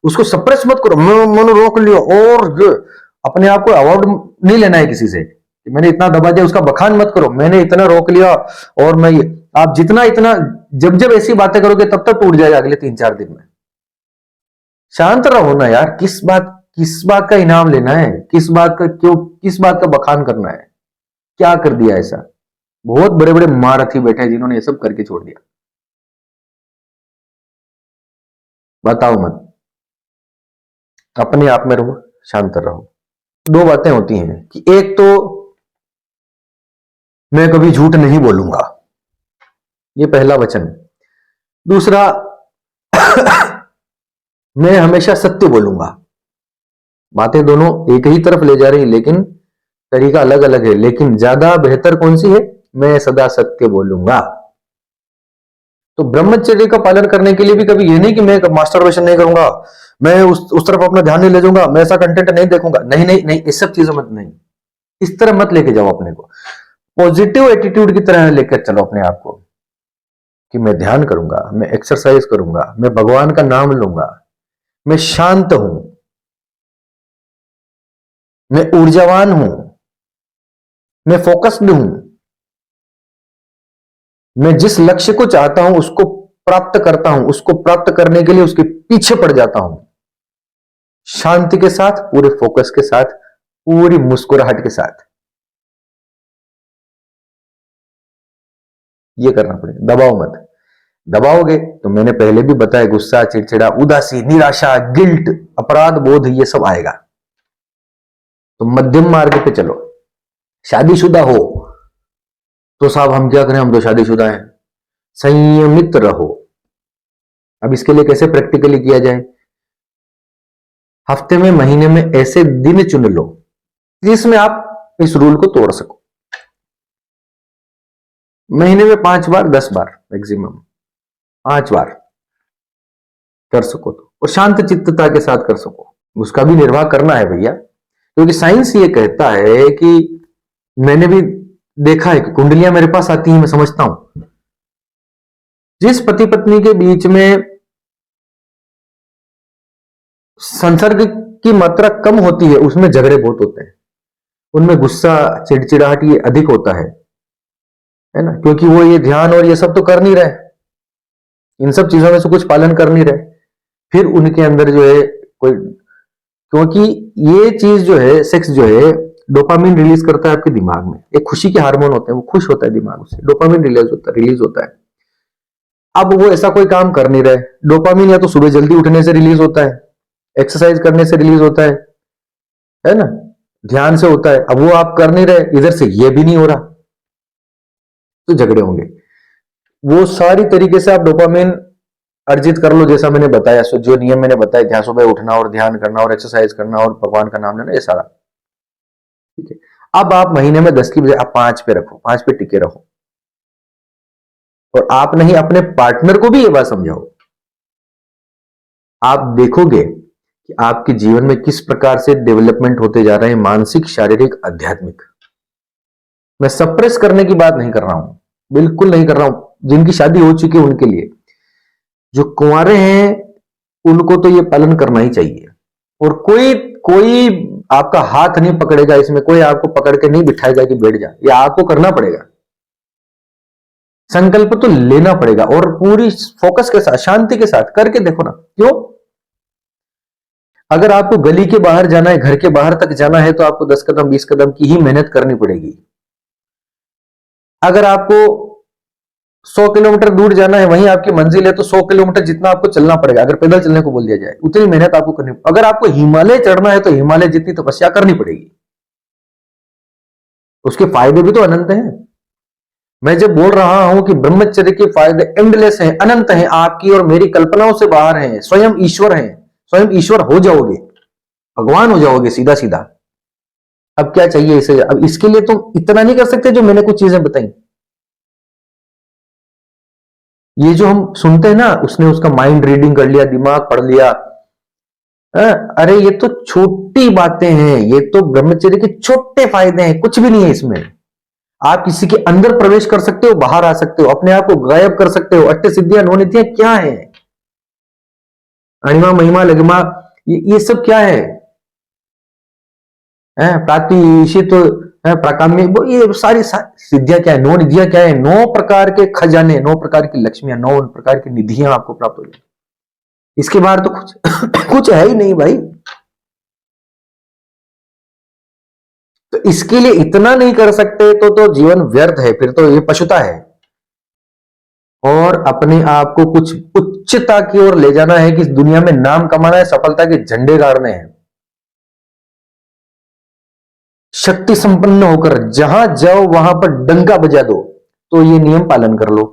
उसको सप्रेस मत करो, मैंने रोक लिया, और अपने आप को अवार्ड नहीं लेना है किसी से कि मैंने इतना दबा दिया, उसका बखान मत करो, मैंने इतना रोक लिया और मैं ये। आप जितना इतना जब जब ऐसी बातें करोगे तब तक टूट जाएगा अगले 3-4 दिन में। शांत रहो ना यार, किस बात का इनाम लेना है, किस बात का, क्यों, किस बात का बखान करना है? क्या कर दिया ऐसा? बहुत बड़े बड़े महारथी बैठे हैं जिन्होंने ये सब करके छोड़ दिया। बताओ मत, अपने आप में रहो, शांत रहो। 2 बातें होती हैं कि एक तो मैं कभी झूठ नहीं बोलूंगा, ये पहला वचन। दूसरा मैं हमेशा सत्य बोलूंगा। बातें दोनों एक ही तरफ ले जा रही, लेकिन तरीका अलग अलग है। लेकिन ज्यादा बेहतर कौन सी है? मैं सदा सत्य बोलूंगा। तो ब्रह्मचर्य का पालन करने के लिए भी कभी ये नहीं कि मैं मास्टरबेशन नहीं करूंगा, मैं उस तरफ अपना ध्यान नहीं ले जाऊंगा, मैं ऐसा कंटेंट नहीं देखूंगा, नहीं नहीं नहीं, इस सब चीजों मत, नहीं, इस तरह मत लेके जाओ अपने को। पॉजिटिव एटीट्यूड की तरह लेकर चलो अपने आप को कि मैं ध्यान करूंगा, मैं एक्सरसाइज करूंगा, मैं भगवान का नाम लूंगा, मैं शांत हूं, मैं ऊर्जावान हूं, मैं फोकस्ड हूं, मैं जिस लक्ष्य को चाहता हूं उसको प्राप्त करता हूं, उसको प्राप्त करने के लिए उसके पीछे पड़ जाता हूं, शांति के साथ, पूरे फोकस के साथ, पूरी मुस्कुराहट के साथ। ये करना पड़ेगा, दबाओ मत। दबाओगे तो मैंने पहले भी बताया, गुस्सा, चिड़चिड़ा, उदासी, निराशा, गिल्ट, अपराध बोध, ये सब आएगा। तो मध्यम मार्ग पे चलो। शादीशुदा हो तो साहब हम क्या करें, हम तो शादीशुदा हैं, संयमित रहो। अब इसके लिए कैसे प्रैक्टिकली किया जाए? हफ्ते में, महीने में ऐसे दिन चुन लो जिसमें आप इस रूल को तोड़ सको। महीने में 5 बार, 10 बार, मैक्सिमम 5 बार कर सको तो, और शांत चित्तता के साथ कर सको। उसका भी निर्वाह करना है भैया, क्योंकि साइंस ये कहता है कि, मैंने भी देखा है कि कुंडलियां मेरे पास आती हैं, मैं समझता हूं, जिस पति पत्नी के बीच में संसर्ग की मात्रा कम होती है उसमें झगड़े बहुत होते हैं, उनमें गुस्सा, चिड़चिड़ाहट ये अधिक होता है ना, क्योंकि वो ये ध्यान और ये सब तो कर नहीं रहे, इन सब चीजों में से कुछ पालन कर नहीं रहे। फिर उनके अंदर जो है कोई, क्योंकि ये चीज जो है, सेक्स जो है, डोपामिन रिलीज करता है आपके दिमाग में, एक खुशी के हार्मोन होते हैं, वो खुश होता है दिमाग, उससे डोपामिन रिलीज होता है। अब वो ऐसा कोई काम कर नहीं रहे, डोपामिन या तो सुबह जल्दी उठने से रिलीज होता है, एक्सरसाइज करने से रिलीज होता है ना, ध्यान से होता है। अब वो आप कर नहीं रहे, इधर से ये भी नहीं हो रहा, तो झगड़े होंगे। वो सारी तरीके से आप डोपामिन अर्जित कर लो, जैसा मैंने बताया, जो नियम मैंने बताया, ध्यान, सुबह उठना और ध्यान करना और एक्सरसाइज करना और भगवान का नाम लेना, ये सारा ठीक है। अब आप महीने में 10 की बजाय आप 5 पे रखो, 5 पे टिके रहो, और आप नहीं, अपने पार्टनर को भी ये बात समझाओ। आप देखोगे कि आपके जीवन में किस प्रकार से डेवलपमेंट होते जा रहे हैं, मानसिक, शारीरिक, आध्यात्मिक। मैं सप्रेस करने की बात नहीं कर रहा हूं, बिल्कुल नहीं कर रहा हूं। जिनकी शादी हो चुकी है उनके लिए, जो कुंवारे हैं उनको तो ये पालन करना ही चाहिए। और कोई कोई आपका हाथ नहीं पकड़ेगा इसमें, कोई आपको पकड़ के नहीं बिठाएगा कि बैठ जा, ये आपको करना पड़ेगा। संकल्प तो लेना पड़ेगा और पूरी फोकस के साथ, शांति के साथ करके देखो ना। क्यों? अगर आपको गली के बाहर जाना है, घर के बाहर तक जाना है, तो आपको 10 कदम 20 कदम की ही मेहनत करनी पड़ेगी। अगर आपको 100 किलोमीटर दूर जाना है, वहीं आपकी मंजिल है, तो 100 किलोमीटर जितना आपको चलना पड़ेगा। अगर पैदल चलने को बोल दिया जाए, उतनी मेहनत आपको करनी। अगर आपको हिमालय चढ़ना है, तो हिमालय जितनी तपस्या करनी पड़ेगी। उसके फायदे भी तो अनंत हैं। मैं जब बोल रहा हूं कि ब्रह्मचर्य के फायदे एंडलेस हैं, अनंत हैं, आपकी और मेरी कल्पनाओं से बाहर हैं, स्वयं ईश्वर हैं, स्वयं ईश्वर हो जाओगे, भगवान हो जाओगे सीधा सीधा। अब क्या चाहिए इसे? अब इसके लिए तुम इतना नहीं कर सकते जो मैंने कुछ चीजें बताई। ये जो हम सुनते हैं ना, उसने उसका माइंड रीडिंग कर लिया, दिमाग पढ़ लिया, अरे ये तो छोटी बातें हैं, ये तो ब्रह्मचर्य के छोटे फायदे हैं, कुछ भी नहीं है इसमें। आप किसी के अंदर प्रवेश कर सकते हो, बाहर आ सकते हो, अपने आप को गायब कर सकते हो। अष्ट सिद्धियां नौ निधियां क्या है? अणिमा महिमा लगमा, ये सब क्या है? प्रातिशित प्राकाम्य, ये सारी सिद्धियां क्या है? नौ निधियां क्या है? 9 प्रकार के खजाने, 9 प्रकार की लक्ष्मियां, 9 प्रकार की निधियां आपको प्राप्त हो जाए। इसके बाहर तो कुछ कुछ है ही नहीं भाई। तो इसके लिए इतना नहीं कर सकते तो जीवन व्यर्थ है, फिर तो ये पशुता है। और अपने आप को कुछ उच्चता की ओर ले जाना है कि इस दुनिया में नाम कमाना है, सफलता के झंडे गाड़ने हैं। शक्ति संपन्न होकर जहां जाओ वहां पर डंका बजा दो, तो ये नियम पालन कर लो।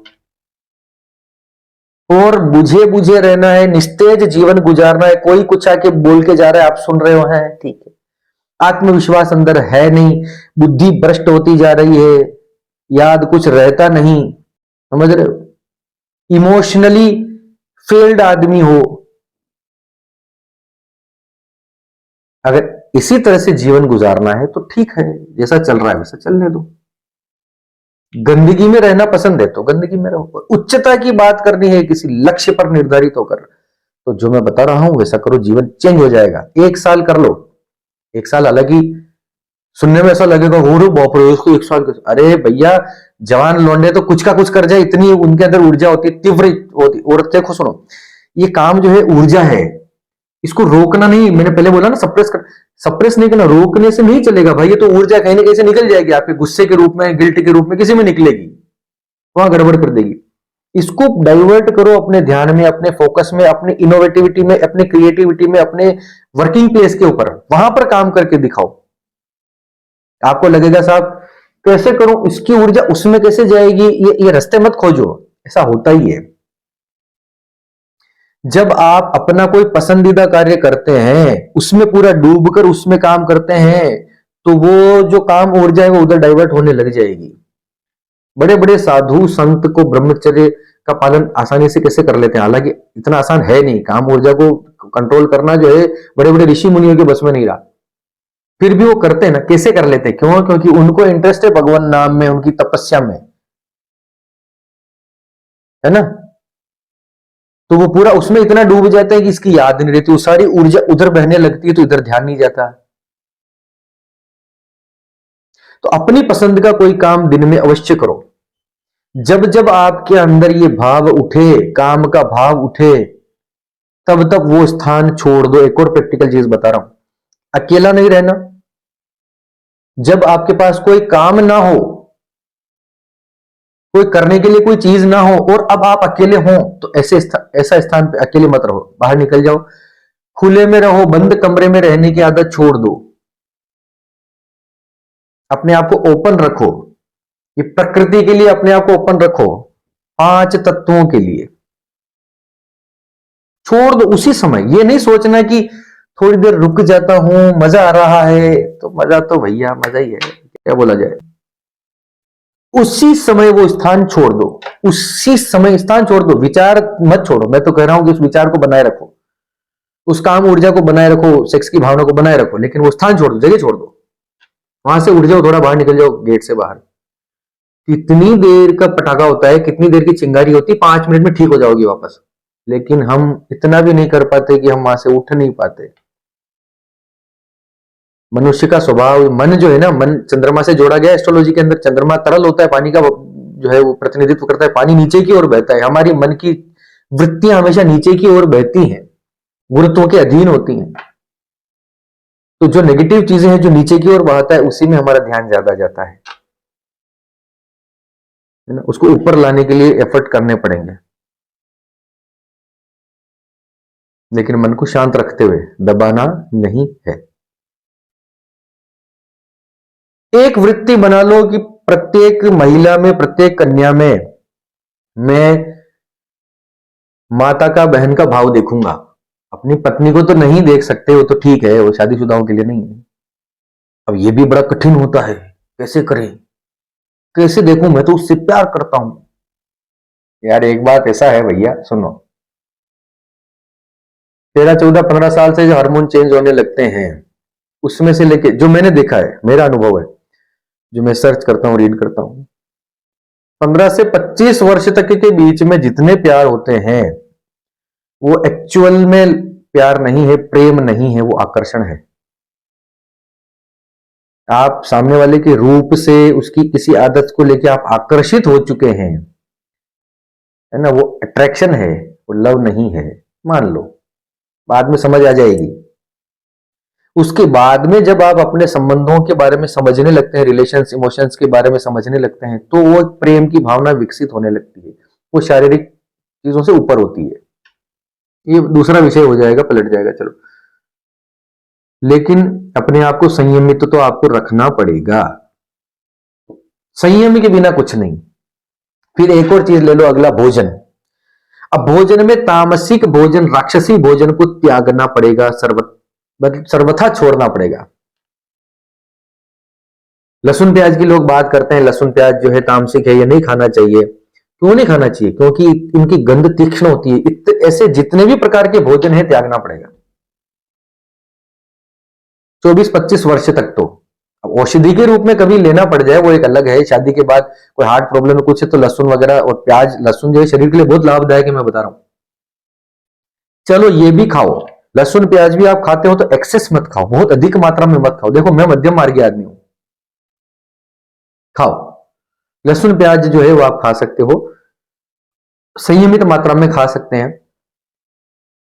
और बुझे बुझे रहना है, निस्तेज जीवन गुजारना है। कोई कुछ आके बोल के जा रहा है, आप सुन रहे हो, है ठीक है। आत्मविश्वास अंदर है नहीं, बुद्धि भ्रष्ट होती जा रही है, याद कुछ रहता नहीं, समझ रहे हो? इमोशनली फेल्ड आदमी हो, अगर इसी तरह से जीवन गुजारना है तो ठीक है, जैसा चल रहा है वैसा चलने दो। गंदगी में रहना पसंद है तो गंदगी में रहो। उच्चता की बात करनी है किसी लक्ष्य पर निर्धारित होकर, तो जो मैं बता रहा हूं वैसा करो, जीवन चेंज हो जाएगा। 1 साल कर लो, 1 साल, हालांकि सुनने में ऐसा लगेगा हो रे बाप रे उसको 1 साल, अरे भैया जवान लौंडे तो कुछ का कुछ कर जाए, इतनी उनके अंदर ऊर्जा होती है, तीव्र होती। और देखो सुनो, ये काम जो है ऊर्जा है, इसको रोकना नहीं। मैंने पहले बोला ना, सप्रेस नहीं करना, रोकने से नहीं चलेगा भाई। ये तो ऊर्जा कहीं ना कहीं से निकल जाएगी, आपके गुस्से के रूप में, गिल्ट के रूप में, किसी में निकलेगी, वहां गड़बड़ कर देगी। इसको डाइवर्ट करो अपने ध्यान में, अपने फोकस में, अपने इनोवेटिविटी में, अपने क्रिएटिविटी में, अपने वर्किंग प्लेस के ऊपर, वहां पर काम करके दिखाओ। आपको लगेगा साहब कैसे करूं, इसकी ऊर्जा उसमें कैसे जाएगी, ये रास्ते मत खोजो, ऐसा होता ही है। जब आप अपना कोई पसंदीदा कार्य करते हैं, उसमें पूरा डूबकर उसमें काम करते हैं, तो वो जो काम ऊर्जा है वो उधर डाइवर्ट होने लग जाएगी। बड़े बड़े साधु संत को ब्रह्मचर्य का पालन आसानी से कैसे कर लेते हैं? हालांकि इतना आसान है नहीं, काम ऊर्जा को कंट्रोल करना जो है बड़े बड़े ऋषि मुनियों के बस में नहीं रहा, फिर भी वो करते हैं ना। कैसे कर लेते हैं? क्यों? क्योंकि उनको इंटरेस्ट है भगवान नाम में, उनकी तपस्या में, है ना। तो वो पूरा उसमें इतना डूब जाता है कि इसकी याद नहीं रहती, वो सारी ऊर्जा उधर बहने लगती है, तो इधर ध्यान नहीं जाता। तो अपनी पसंद का कोई काम दिन में अवश्य करो। जब जब आपके अंदर ये भाव उठे, काम का भाव उठे, तब तक वो स्थान छोड़ दो। एक और प्रैक्टिकल चीज बता रहा हूं, अकेला नहीं रहना। जब आपके पास कोई काम ना हो, कोई करने के लिए कोई चीज ना हो, और अब आप अकेले हो, तो ऐसा स्थान पे अकेले मत रहो, बाहर निकल जाओ, खुले में रहो। बंद कमरे में रहने की आदत छोड़ दो, अपने आप को ओपन रखो। ये प्रकृति के लिए अपने आप को ओपन रखो, 5 तत्वों के लिए छोड़ दो उसी समय। ये नहीं सोचना कि थोड़ी देर रुक जाता हूं, मजा आ रहा है, तो मजा तो भैया मजा ही है, क्या बोला जाए। उसी समय वो स्थान छोड़ दो, उसी समय स्थान छोड़ दो, विचार मत छोड़ो। मैं तो कह रहा हूं कि उस विचार को बनाए रखो, उस काम ऊर्जा को बनाए रखो, सेक्स की भावना को बनाए रखो, लेकिन वो स्थान छोड़ दो, जगह छोड़ दो। वहां से उड़ जाओ, थोड़ा बाहर निकल जाओ गेट से बाहर, कितनी देर का पटाखा होता है, कितनी देर की चिंगारी होती है, 5 मिनट में ठीक हो जाओगी वापस। लेकिन हम इतना भी नहीं कर पाते कि हम वहां से उठ नहीं पाते। मनुष्य का स्वभाव, मन जो है ना, मन चंद्रमा से जोड़ा गया एस्ट्रोलॉजी के अंदर। चंद्रमा तरल होता है, पानी का जो है वो प्रतिनिधित्व करता है, पानी नीचे की ओर बहता है। हमारी मन की वृत्तियां हमेशा नीचे की ओर बहती हैं, गुरुत्व के अधीन होती हैं। तो जो नेगेटिव चीजें हैं, जो नीचे की ओर बहता है, उसी में हमारा ध्यान ज्यादा जाता है ना। उसको ऊपर लाने के लिए एफर्ट करने पड़ेंगे, लेकिन मन को शांत रखते हुए, दबाना नहीं है। एक वृत्ति बना लो कि प्रत्येक महिला में, प्रत्येक कन्या में मैं माता का, बहन का भाव देखूंगा। अपनी पत्नी को तो नहीं देख सकते, वो तो ठीक है, वो शादीशुदाओं के लिए नहीं है। अब ये भी बड़ा कठिन होता है, कैसे करें, कैसे देखूं, मैं तो उससे प्यार करता हूं। यार एक बात ऐसा है भैया, सुनो, 13, 14, 15 साल से जो हार्मोन चेंज होने लगते हैं, उसमें से लेके, जो मैंने देखा है, मेरा अनुभव है, जो मैं सर्च करता हूं, रीड करता हूं, 15 से 25 वर्ष तक के बीच में जितने प्यार होते हैं, वो एक्चुअल में प्यार नहीं है, प्रेम नहीं है, वो आकर्षण है। आप सामने वाले के रूप से, उसकी किसी आदत को लेके आप आकर्षित हो चुके हैं, है ना, वो अट्रैक्शन है, वो लव नहीं है। मान लो, बाद में समझ आ जाएगी। उसके बाद में जब आप अपने संबंधों के बारे में समझने लगते हैं, रिलेशंस, इमोशंस के बारे में समझने लगते हैं, तो वो प्रेम की भावना विकसित होने लगती है। वो शारीरिक चीजों से ऊपर होती है। ये दूसरा विषय हो जाएगा, पलट जाएगा, चलो। लेकिन अपने आप को संयमित तो आपको रखना पड़ेगा। संयम के बिना कुछ नहीं। फिर एक और चीज ले लो, अगला भोजन। अब भोजन में तामसिक भोजन, राक्षसी भोजन को त्यागना पड़ेगा, सर्वथा छोड़ना पड़ेगा। लहसुन प्याज की लोग बात करते हैं, लहसुन प्याज जो है तामसिक है, ये नहीं खाना चाहिए। क्यों नहीं खाना चाहिए? क्योंकि इनकी गंध तीक्ष्ण होती है। ऐसे जितने भी प्रकार के भोजन है, त्यागना पड़ेगा 24-25 वर्ष तक। तो अब औषधि के रूप में कभी लेना पड़ जाए वो एक अलग है। शादी के बाद कोई हार्ट प्रॉब्लम है, कुछ है, तो लहसुन वगैरह और प्याज, लहसुन जो है शरीर के लिए बहुत लाभदायक है, मैं बता रहा हूं। चलो ये भी खाओ, लहसुन प्याज भी आप खाते हो तो एक्सेस मत खाओ, बहुत अधिक मात्रा में मत खाओ। देखो मैं मध्यम मार्गी आदमी हूं, खाओ लहसुन प्याज जो है वो आप खा सकते हो, संयमित मात्रा में खा सकते हैं।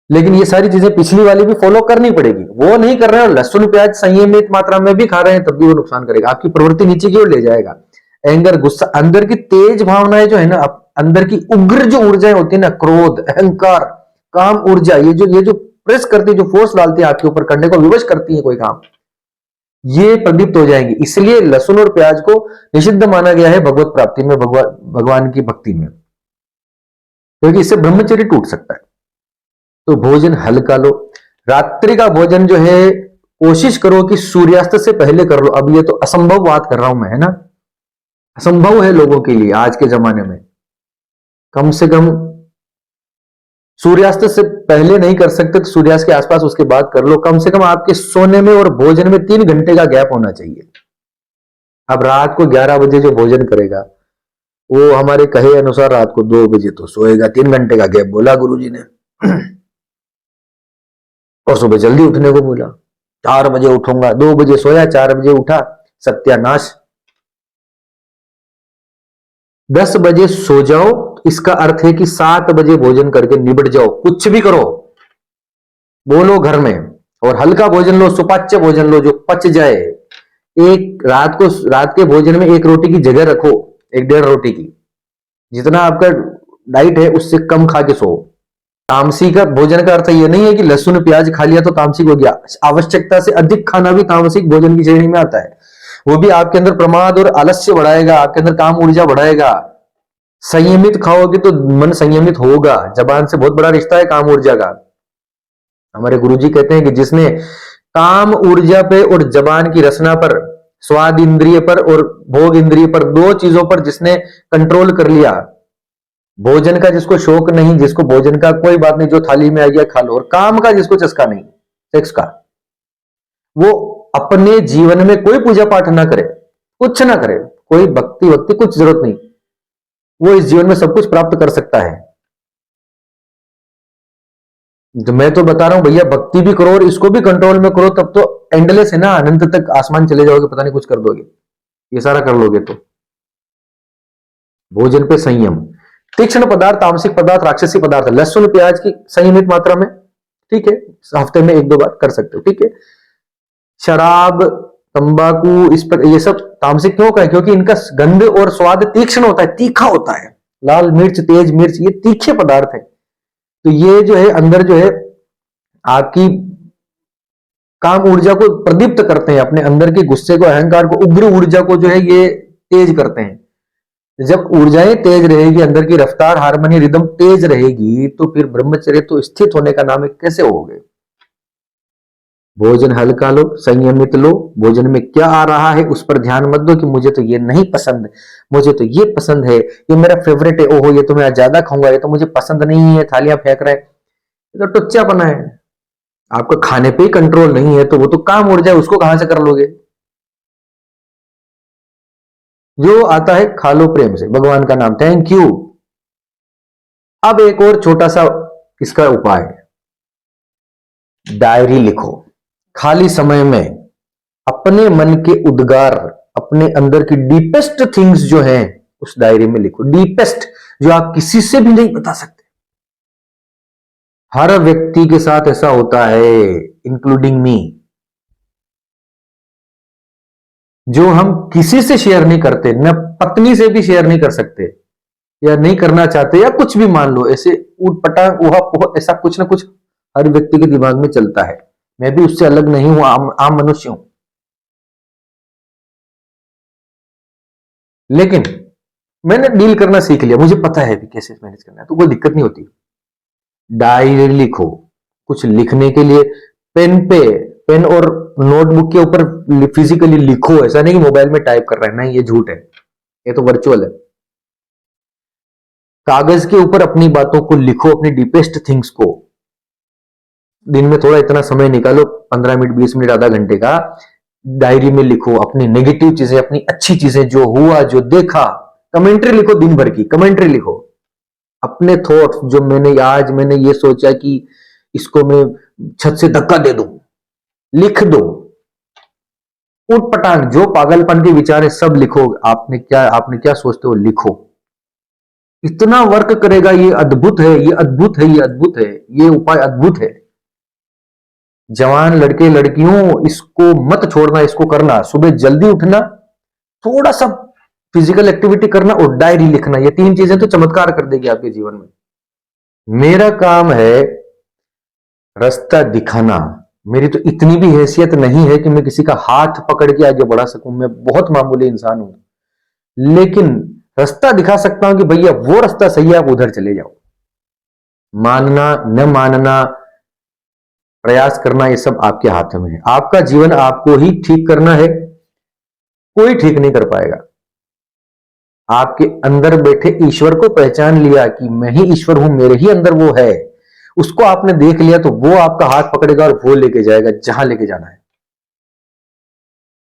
लेकिन ये सारी चीजें पिछली वाली भी फॉलो करनी पड़ेगी। वो नहीं कर रहे हैं और लहसुन प्याज संयमित मात्रा में भी खा रहे हैं, तब भी वो नुकसान करेगा, आपकी प्रवृत्ति नीचे की ओर ले जाएगा। एंगर, गुस्सा, अंदर की तेज भावनाएं जो है ना, अंदर की उग्र जो ऊर्जाएं होती है ना, क्रोध, अहंकार, काम ऊर्जा, ये जो प्रेस करती है, जो फोर्स डालती है आपके ऊपर, करने को विवश करती है कोई काम, ये प्रदीप्त हो जाएंगी। इसलिए लहसुन और प्याज को निषिद्ध माना गया है भगवत प्राप्ति में, भगवान की भक्ति में, क्योंकि इससे ब्रह्मचर्य टूट सकता है। तो भोजन हल्का लो। रात्रि का भोजन जो है कोशिश करो कि सूर्यास्त से पहले कर लो। अब ये तो असंभव बात कर रहा हूं मैं, है ना, असंभव है लोगों के लिए आज के जमाने में। कम से कम सूर्यास्त से पहले नहीं कर सकते तो सूर्यास्त के आसपास, उसके बाद कर लो। कम से कम आपके सोने में और भोजन में 3 घंटे का गैप होना चाहिए। अब रात को 11 बजे जो भोजन करेगा, वो हमारे कहे अनुसार रात को 2 बजे तो सोएगा। 3 घंटे का गैप बोला गुरुजी ने। और सुबह जल्दी उठने को बोला, 4 बजे उठूंगा, 2 बजे सोया, 4 बजे उठा, सत्यानाश। 10 बजे सो जाओ, इसका अर्थ है कि 7 बजे भोजन करके निबट जाओ। कुछ भी करो, बोलो घर में, और हल्का भोजन लो, सुपाच्य भोजन लो, जो पच जाए। एक रात के भोजन में 1 रोटी की जगह रखो 1-1.5 रोटी की। जितना आपका डाइट है उससे कम खा के सो। तामसी का भोजन का अर्थ यह नहीं है कि लहसुन प्याज खा लिया तो तामसिक हो गया। आवश्यकता से अधिक खाना भी तामसिक भोजन की श्रेणी में आता है। वो भी आपके अंदर प्रमाद और आलस्य बढ़ाएगा, आपके अंदर काम ऊर्जा बढ़ाएगा। संयमित खाओगे तो मन संयमित होगा। जबान से बहुत बड़ा रिश्ता है काम ऊर्जा का। हमारे गुरुजी कहते हैं कि जिसने काम ऊर्जा पे और जबान की रचना पर, स्वाद इंद्रिय पर और भोग इंद्रिय पर, 2 चीजों पर जिसने कंट्रोल कर लिया, भोजन का जिसको शौक नहीं, जिसको भोजन का कोई बात नहीं, जो थाली में आ गया खा लो, और काम का जिसको चस्का नहीं, सेक्स का, वो अपने जीवन में कोई पूजा पाठ ना करे, कुछ ना करे, कोई भक्ति वक्ति कुछ जरूरत नहीं, वो इस जीवन में सब कुछ प्राप्त कर सकता है। तो मैं तो बता रहा हूं भैया, भक्ति भी करो और इसको भी कंट्रोल में करो, तब तो एंडलेस है ना, अनंत तक आसमान चले जाओगे, पता नहीं कुछ कर दोगे, ये सारा कर लोगे तो। भोजन पे संयम, तीक्ष्ण पदार्थ, तामसिक पदार्थ, राक्षसी पदार्थ, लहसुन प्याज की संयमित मात्रा में, ठीक है, हफ्ते में 1-2 बार कर सकते हो, ठीक है। शराब, तंबाकू, इस पर ये सब तामसिक क्यों कहें? क्योंकि इनका गंध और स्वाद तीक्ष्ण होता है, तीखा होता है। लाल मिर्च, तेज मिर्च, ये तीखे पदार्थ है। तो ये जो है अंदर जो है आपकी काम ऊर्जा को प्रदीप्त करते हैं, अपने अंदर के गुस्से को, अहंकार को, उग्र ऊर्जा को जो है ये तेज करते हैं। जब ऊर्जाएं तेज रहेगी, अंदर की रफ्तार, हार्मनी, रिदम तेज रहेगी, तो फिर ब्रह्मचर्य तो स्थित होने का नाम है, कैसे होगे? भोजन हल्का लो, संयमित लो, भोजन में क्या आ रहा है उस पर ध्यान मत दो कि मुझे तो ये नहीं पसंद, मुझे तो ये पसंद है, ये मेरा फेवरेट है, ओहो ये तो मैं ज्यादा खाऊंगा, ये तो मुझे पसंद नहीं है, थालियां फेंक रहे हैं, ये तो टुच्चापना है। आपका खाने पे ही कंट्रोल नहीं है तो वो तो काम उड़ जाए, उसको कहां से कर लोगे? जो आता है खा लो प्रेम से, भगवान का नाम, थैंक यू। अब एक और छोटा सा इसका उपाय, डायरी लिखो। खाली समय में अपने मन के उद्गार, अपने अंदर की डीपेस्ट थिंग्स जो हैं उस डायरी में लिखो। डीपेस्ट, जो आप किसी से भी नहीं बता सकते। हर व्यक्ति के साथ ऐसा होता है, इंक्लूडिंग मी, जो हम किसी से शेयर नहीं करते, न पत्नी से भी शेयर नहीं कर सकते, या नहीं करना चाहते, या कुछ भी मान लो, ऐसे ऊट पटांग ऊहा ऐसा कुछ ना कुछ हर व्यक्ति के दिमाग में चलता है। मैं भी उससे अलग नहीं हूं, आम मनुष्य हूं। लेकिन मैंने डील करना सीख लिया, मुझे पता है भी कैसे मैनेज करना है, तो कोई दिक्कत नहीं होती। डायरी लिखो, कुछ लिखने के लिए पेन और नोटबुक के ऊपर फिजिकली लिखो, ऐसा नहीं कि मोबाइल में टाइप कर रहा है, नहीं, ये झूठ है, ये तो वर्चुअल है। कागज के ऊपर अपनी बातों को लिखो, अपनी डीपेस्ट थिंग्स को। दिन में थोड़ा इतना समय निकालो, 15 मिनट, 20 मिनट, आधा घंटे का, डायरी में लिखो अपनी नेगेटिव चीजें, अपनी अच्छी चीजें, जो हुआ, जो देखा। कमेंट्री लिखो, दिन भर की कमेंट्री लिखो, अपने थॉट्स, जो मैंने ये सोचा कि इसको मैं छत से धक्का दे दूं, लिख दो। उठ पटांग, जो पागलपन के विचार है सब लिखो। आपने क्या सोचते हो, लिखो। इतना वर्क करेगा, ये अद्भुत है, ये अद्भुत है, ये अद्भुत है, ये उपाय अद्भुत है। जवान लड़के लड़कियों, इसको मत छोड़ना, इसको करना। सुबह जल्दी उठना, थोड़ा सा फिजिकल एक्टिविटी करना और डायरी लिखना, ये 3 चीजें तो चमत्कार कर देगी आपके जीवन में। मेरा काम है रास्ता दिखाना। मेरी तो इतनी भी हैसियत नहीं है कि मैं किसी का हाथ पकड़ के आगे बढ़ा सकूं, मैं बहुत मामूली इंसान हूं, लेकिन रास्ता दिखा सकता हूं कि भैया वो रास्ता सही है, आप उधर चले जाओ। मानना न मानना, प्रयास करना, ये सब आपके हाथ में है। आपका जीवन आपको ही ठीक करना है, कोई ठीक नहीं कर पाएगा। आपके अंदर बैठे ईश्वर को पहचान लिया कि मैं ही ईश्वर हूं, मेरे ही अंदर वो है, उसको आपने देख लिया, तो वो आपका हाथ पकड़ेगा और वो लेके जाएगा जहां लेके जाना है।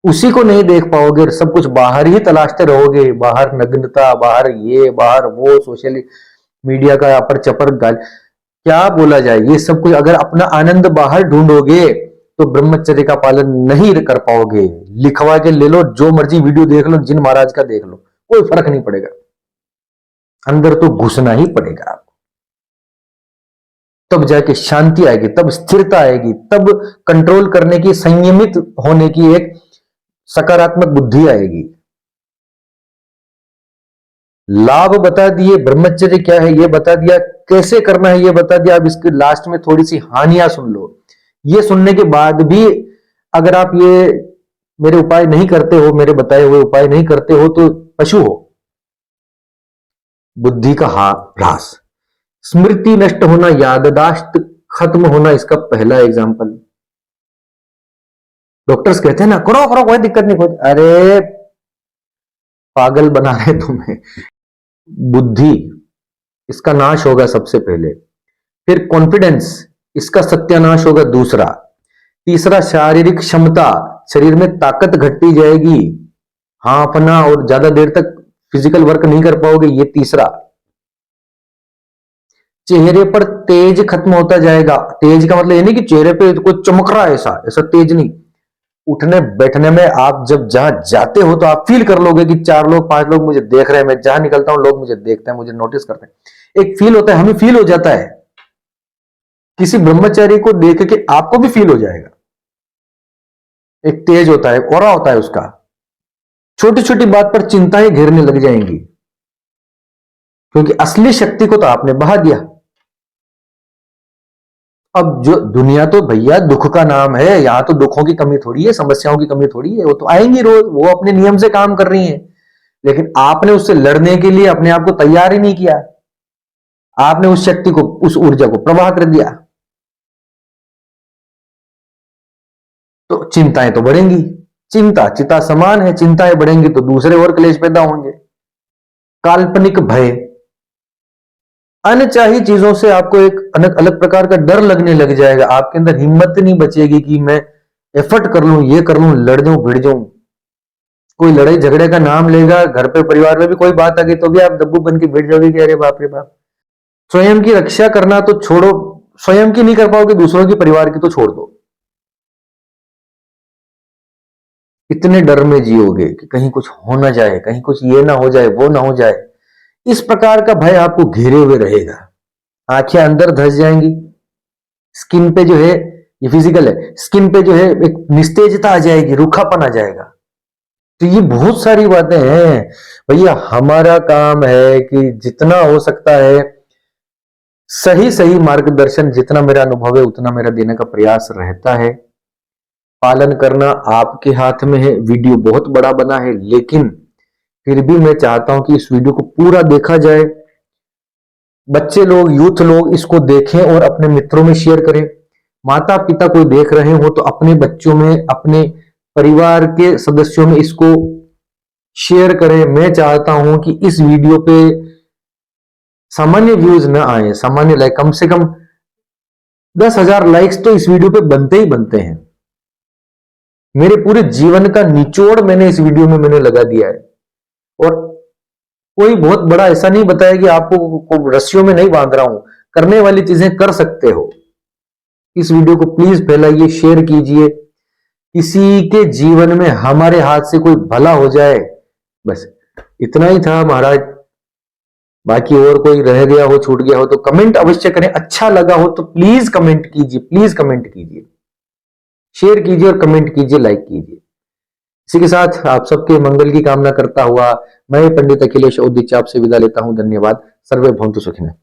उसी को नहीं देख पाओगे, सब कुछ बाहर ही तलाशते रहोगे, बाहर नग्नता, बाहर ये, बाहर वो, सोशल मीडिया का अपर चपर गाल, क्या बोला जाए, ये सब कुछ। अगर अपना आनंद बाहर ढूंढोगे तो ब्रह्मचर्य का पालन नहीं कर पाओगे। लिखवा के ले लो, जो मर्जी वीडियो देख लो, जिन महाराज का देख लो, कोई फर्क नहीं पड़ेगा, अंदर तो घुसना ही पड़ेगा आपको। तब जाके शांति आएगी, तब स्थिरता आएगी, तब कंट्रोल करने की, संयमित होने की एक सकारात्मक बुद्धि आएगी। लाभ बता दिए, ब्रह्मचर्य क्या है ये बता दिया, कैसे करना है ये बता दिया। अब इसके लास्ट में थोड़ी सी हानियां सुन लो। ये सुनने के बाद भी अगर आप ये मेरे उपाय नहीं करते हो, मेरे बताए हुए उपाय नहीं करते हो, तो पशु हो। बुद्धि का ह्रास, स्मृति नष्ट होना, याददाश्त खत्म होना, इसका पहला एग्जाम्पल। डॉक्टर्स कहते हैं ना, करो करो कोई दिक्कत नहीं, कोई, अरे पागल बना रहे तुम्हें। बुद्धि, इसका नाश होगा सबसे पहले, फिर कॉन्फिडेंस, इसका सत्यानाश होगा दूसरा, तीसरा शारीरिक क्षमता, शरीर में ताकत घटती जाएगी, हाँफना और ज्यादा देर तक फिजिकल वर्क नहीं कर पाओगे, ये तीसरा। चेहरे पर तेज खत्म होता जाएगा। तेज का मतलब ये नहीं कि चेहरे पे कोई चमक रहा है, ऐसा ऐसा तेज नहीं। उठने बैठने में आप जब जहां जाते हो तो आप फील कर लोगे कि 4 लोग 5 लोग मुझे देख रहे हैं, मैं जहां निकलता हूं लोग मुझे देखते हैं, मुझे नोटिस करते हैं। एक फील होता है, हमें फील हो जाता है। किसी ब्रह्मचारी को देख के आपको भी फील हो जाएगा। एक तेज होता है, ऑरा होता है उसका। छोटी छोटी बात पर चिंताएं घेरने लग जाएंगी, क्योंकि असली शक्ति को तो आपने बहा दिया। अब जो दुनिया तो भैया दुख का नाम है, यहां तो दुखों की कमी थोड़ी है, समस्याओं की कमी थोड़ी है। वो तो आएंगी रोज, वो अपने नियम से काम कर रही हैं। लेकिन आपने उससे लड़ने के लिए अपने आप को तैयार ही नहीं किया। आपने उस शक्ति को, उस ऊर्जा को प्रवाह कर दिया, तो चिंताएं तो बढ़ेंगी। चिंता चिता समान है, चिंताएं बढ़ेंगी तो दूसरे और क्लेश पैदा होंगे। काल्पनिक भय, अनचाही चीजों से आपको एक अलग अलग प्रकार का डर लगने लग जाएगा। आपके अंदर हिम्मत नहीं बचेगी कि मैं एफर्ट कर लूं, ये कर लूं, लड़ जाऊं, भिड़ जाऊं। कोई लड़ाई झगड़े का नाम लेगा, घर पे परिवार में भी कोई बात आ गई तो भी आप दब्बू बन के भिड़ जाओगे कि अरे बाप रे बाप। स्वयं की रक्षा करना तो छोड़ो, स्वयं की नहीं कर पाओगे, दूसरों की, परिवार की तो छोड़ दो। इतने डर में जियोगे कि कहीं कुछ हो ना जाए, कहीं कुछ ये ना हो जाए, वो ना हो जाए। इस प्रकार का भय आपको घेरे हुए रहेगा। आंखें अंदर धस जाएंगी, स्किन पे जो है, ये फिजिकल है, स्किन पे जो है एक निस्तेजता आ जाएगी, रूखापन आ जाएगा। तो ये बहुत सारी बातें हैं भैया। हमारा काम है कि जितना हो सकता है सही सही मार्गदर्शन, जितना मेरा अनुभव है उतना मेरा देने का प्रयास रहता है। पालन करना आपके हाथ में है। वीडियो बहुत बड़ा बना है, लेकिन फिर भी मैं चाहता हूं कि इस वीडियो को पूरा देखा जाए, बच्चे लोग, यूथ लोग इसको देखें और अपने मित्रों में शेयर करें। माता पिता कोई देख रहे हो तो अपने बच्चों में, अपने परिवार के सदस्यों में इसको शेयर करें। मैं चाहता हूं कि इस वीडियो पे सामान्य व्यूज ना आए, सामान्य लाइक, कम से कम 10,000 लाइक्स तो इस वीडियो पे बनते ही बनते हैं। मेरे पूरे जीवन का निचोड़ मैंने इस वीडियो में मैंने लगा दिया है, और कोई बहुत बड़ा ऐसा नहीं बताया कि आपको रस्सियों में नहीं बांध रहा हूं। करने वाली चीजें कर सकते हो। इस वीडियो को प्लीज फैलाइए, शेयर कीजिए। किसी के जीवन में हमारे हाथ से कोई भला हो जाए, बस इतना ही था महाराज। बाकी और कोई रह गया हो, छूट गया हो तो कमेंट अवश्य करें। अच्छा लगा हो तो प्लीज कमेंट कीजिए, प्लीज कमेंट कीजिए, शेयर कीजिए और कमेंट कीजिए, लाइक कीजिए। इसी के साथ आप सबके मंगल की कामना करता हुआ मैं पंडित अखिलेश औदिच आपसे विदा लेता हूं। धन्यवाद। सर्वे भवन्तु सुखिनः।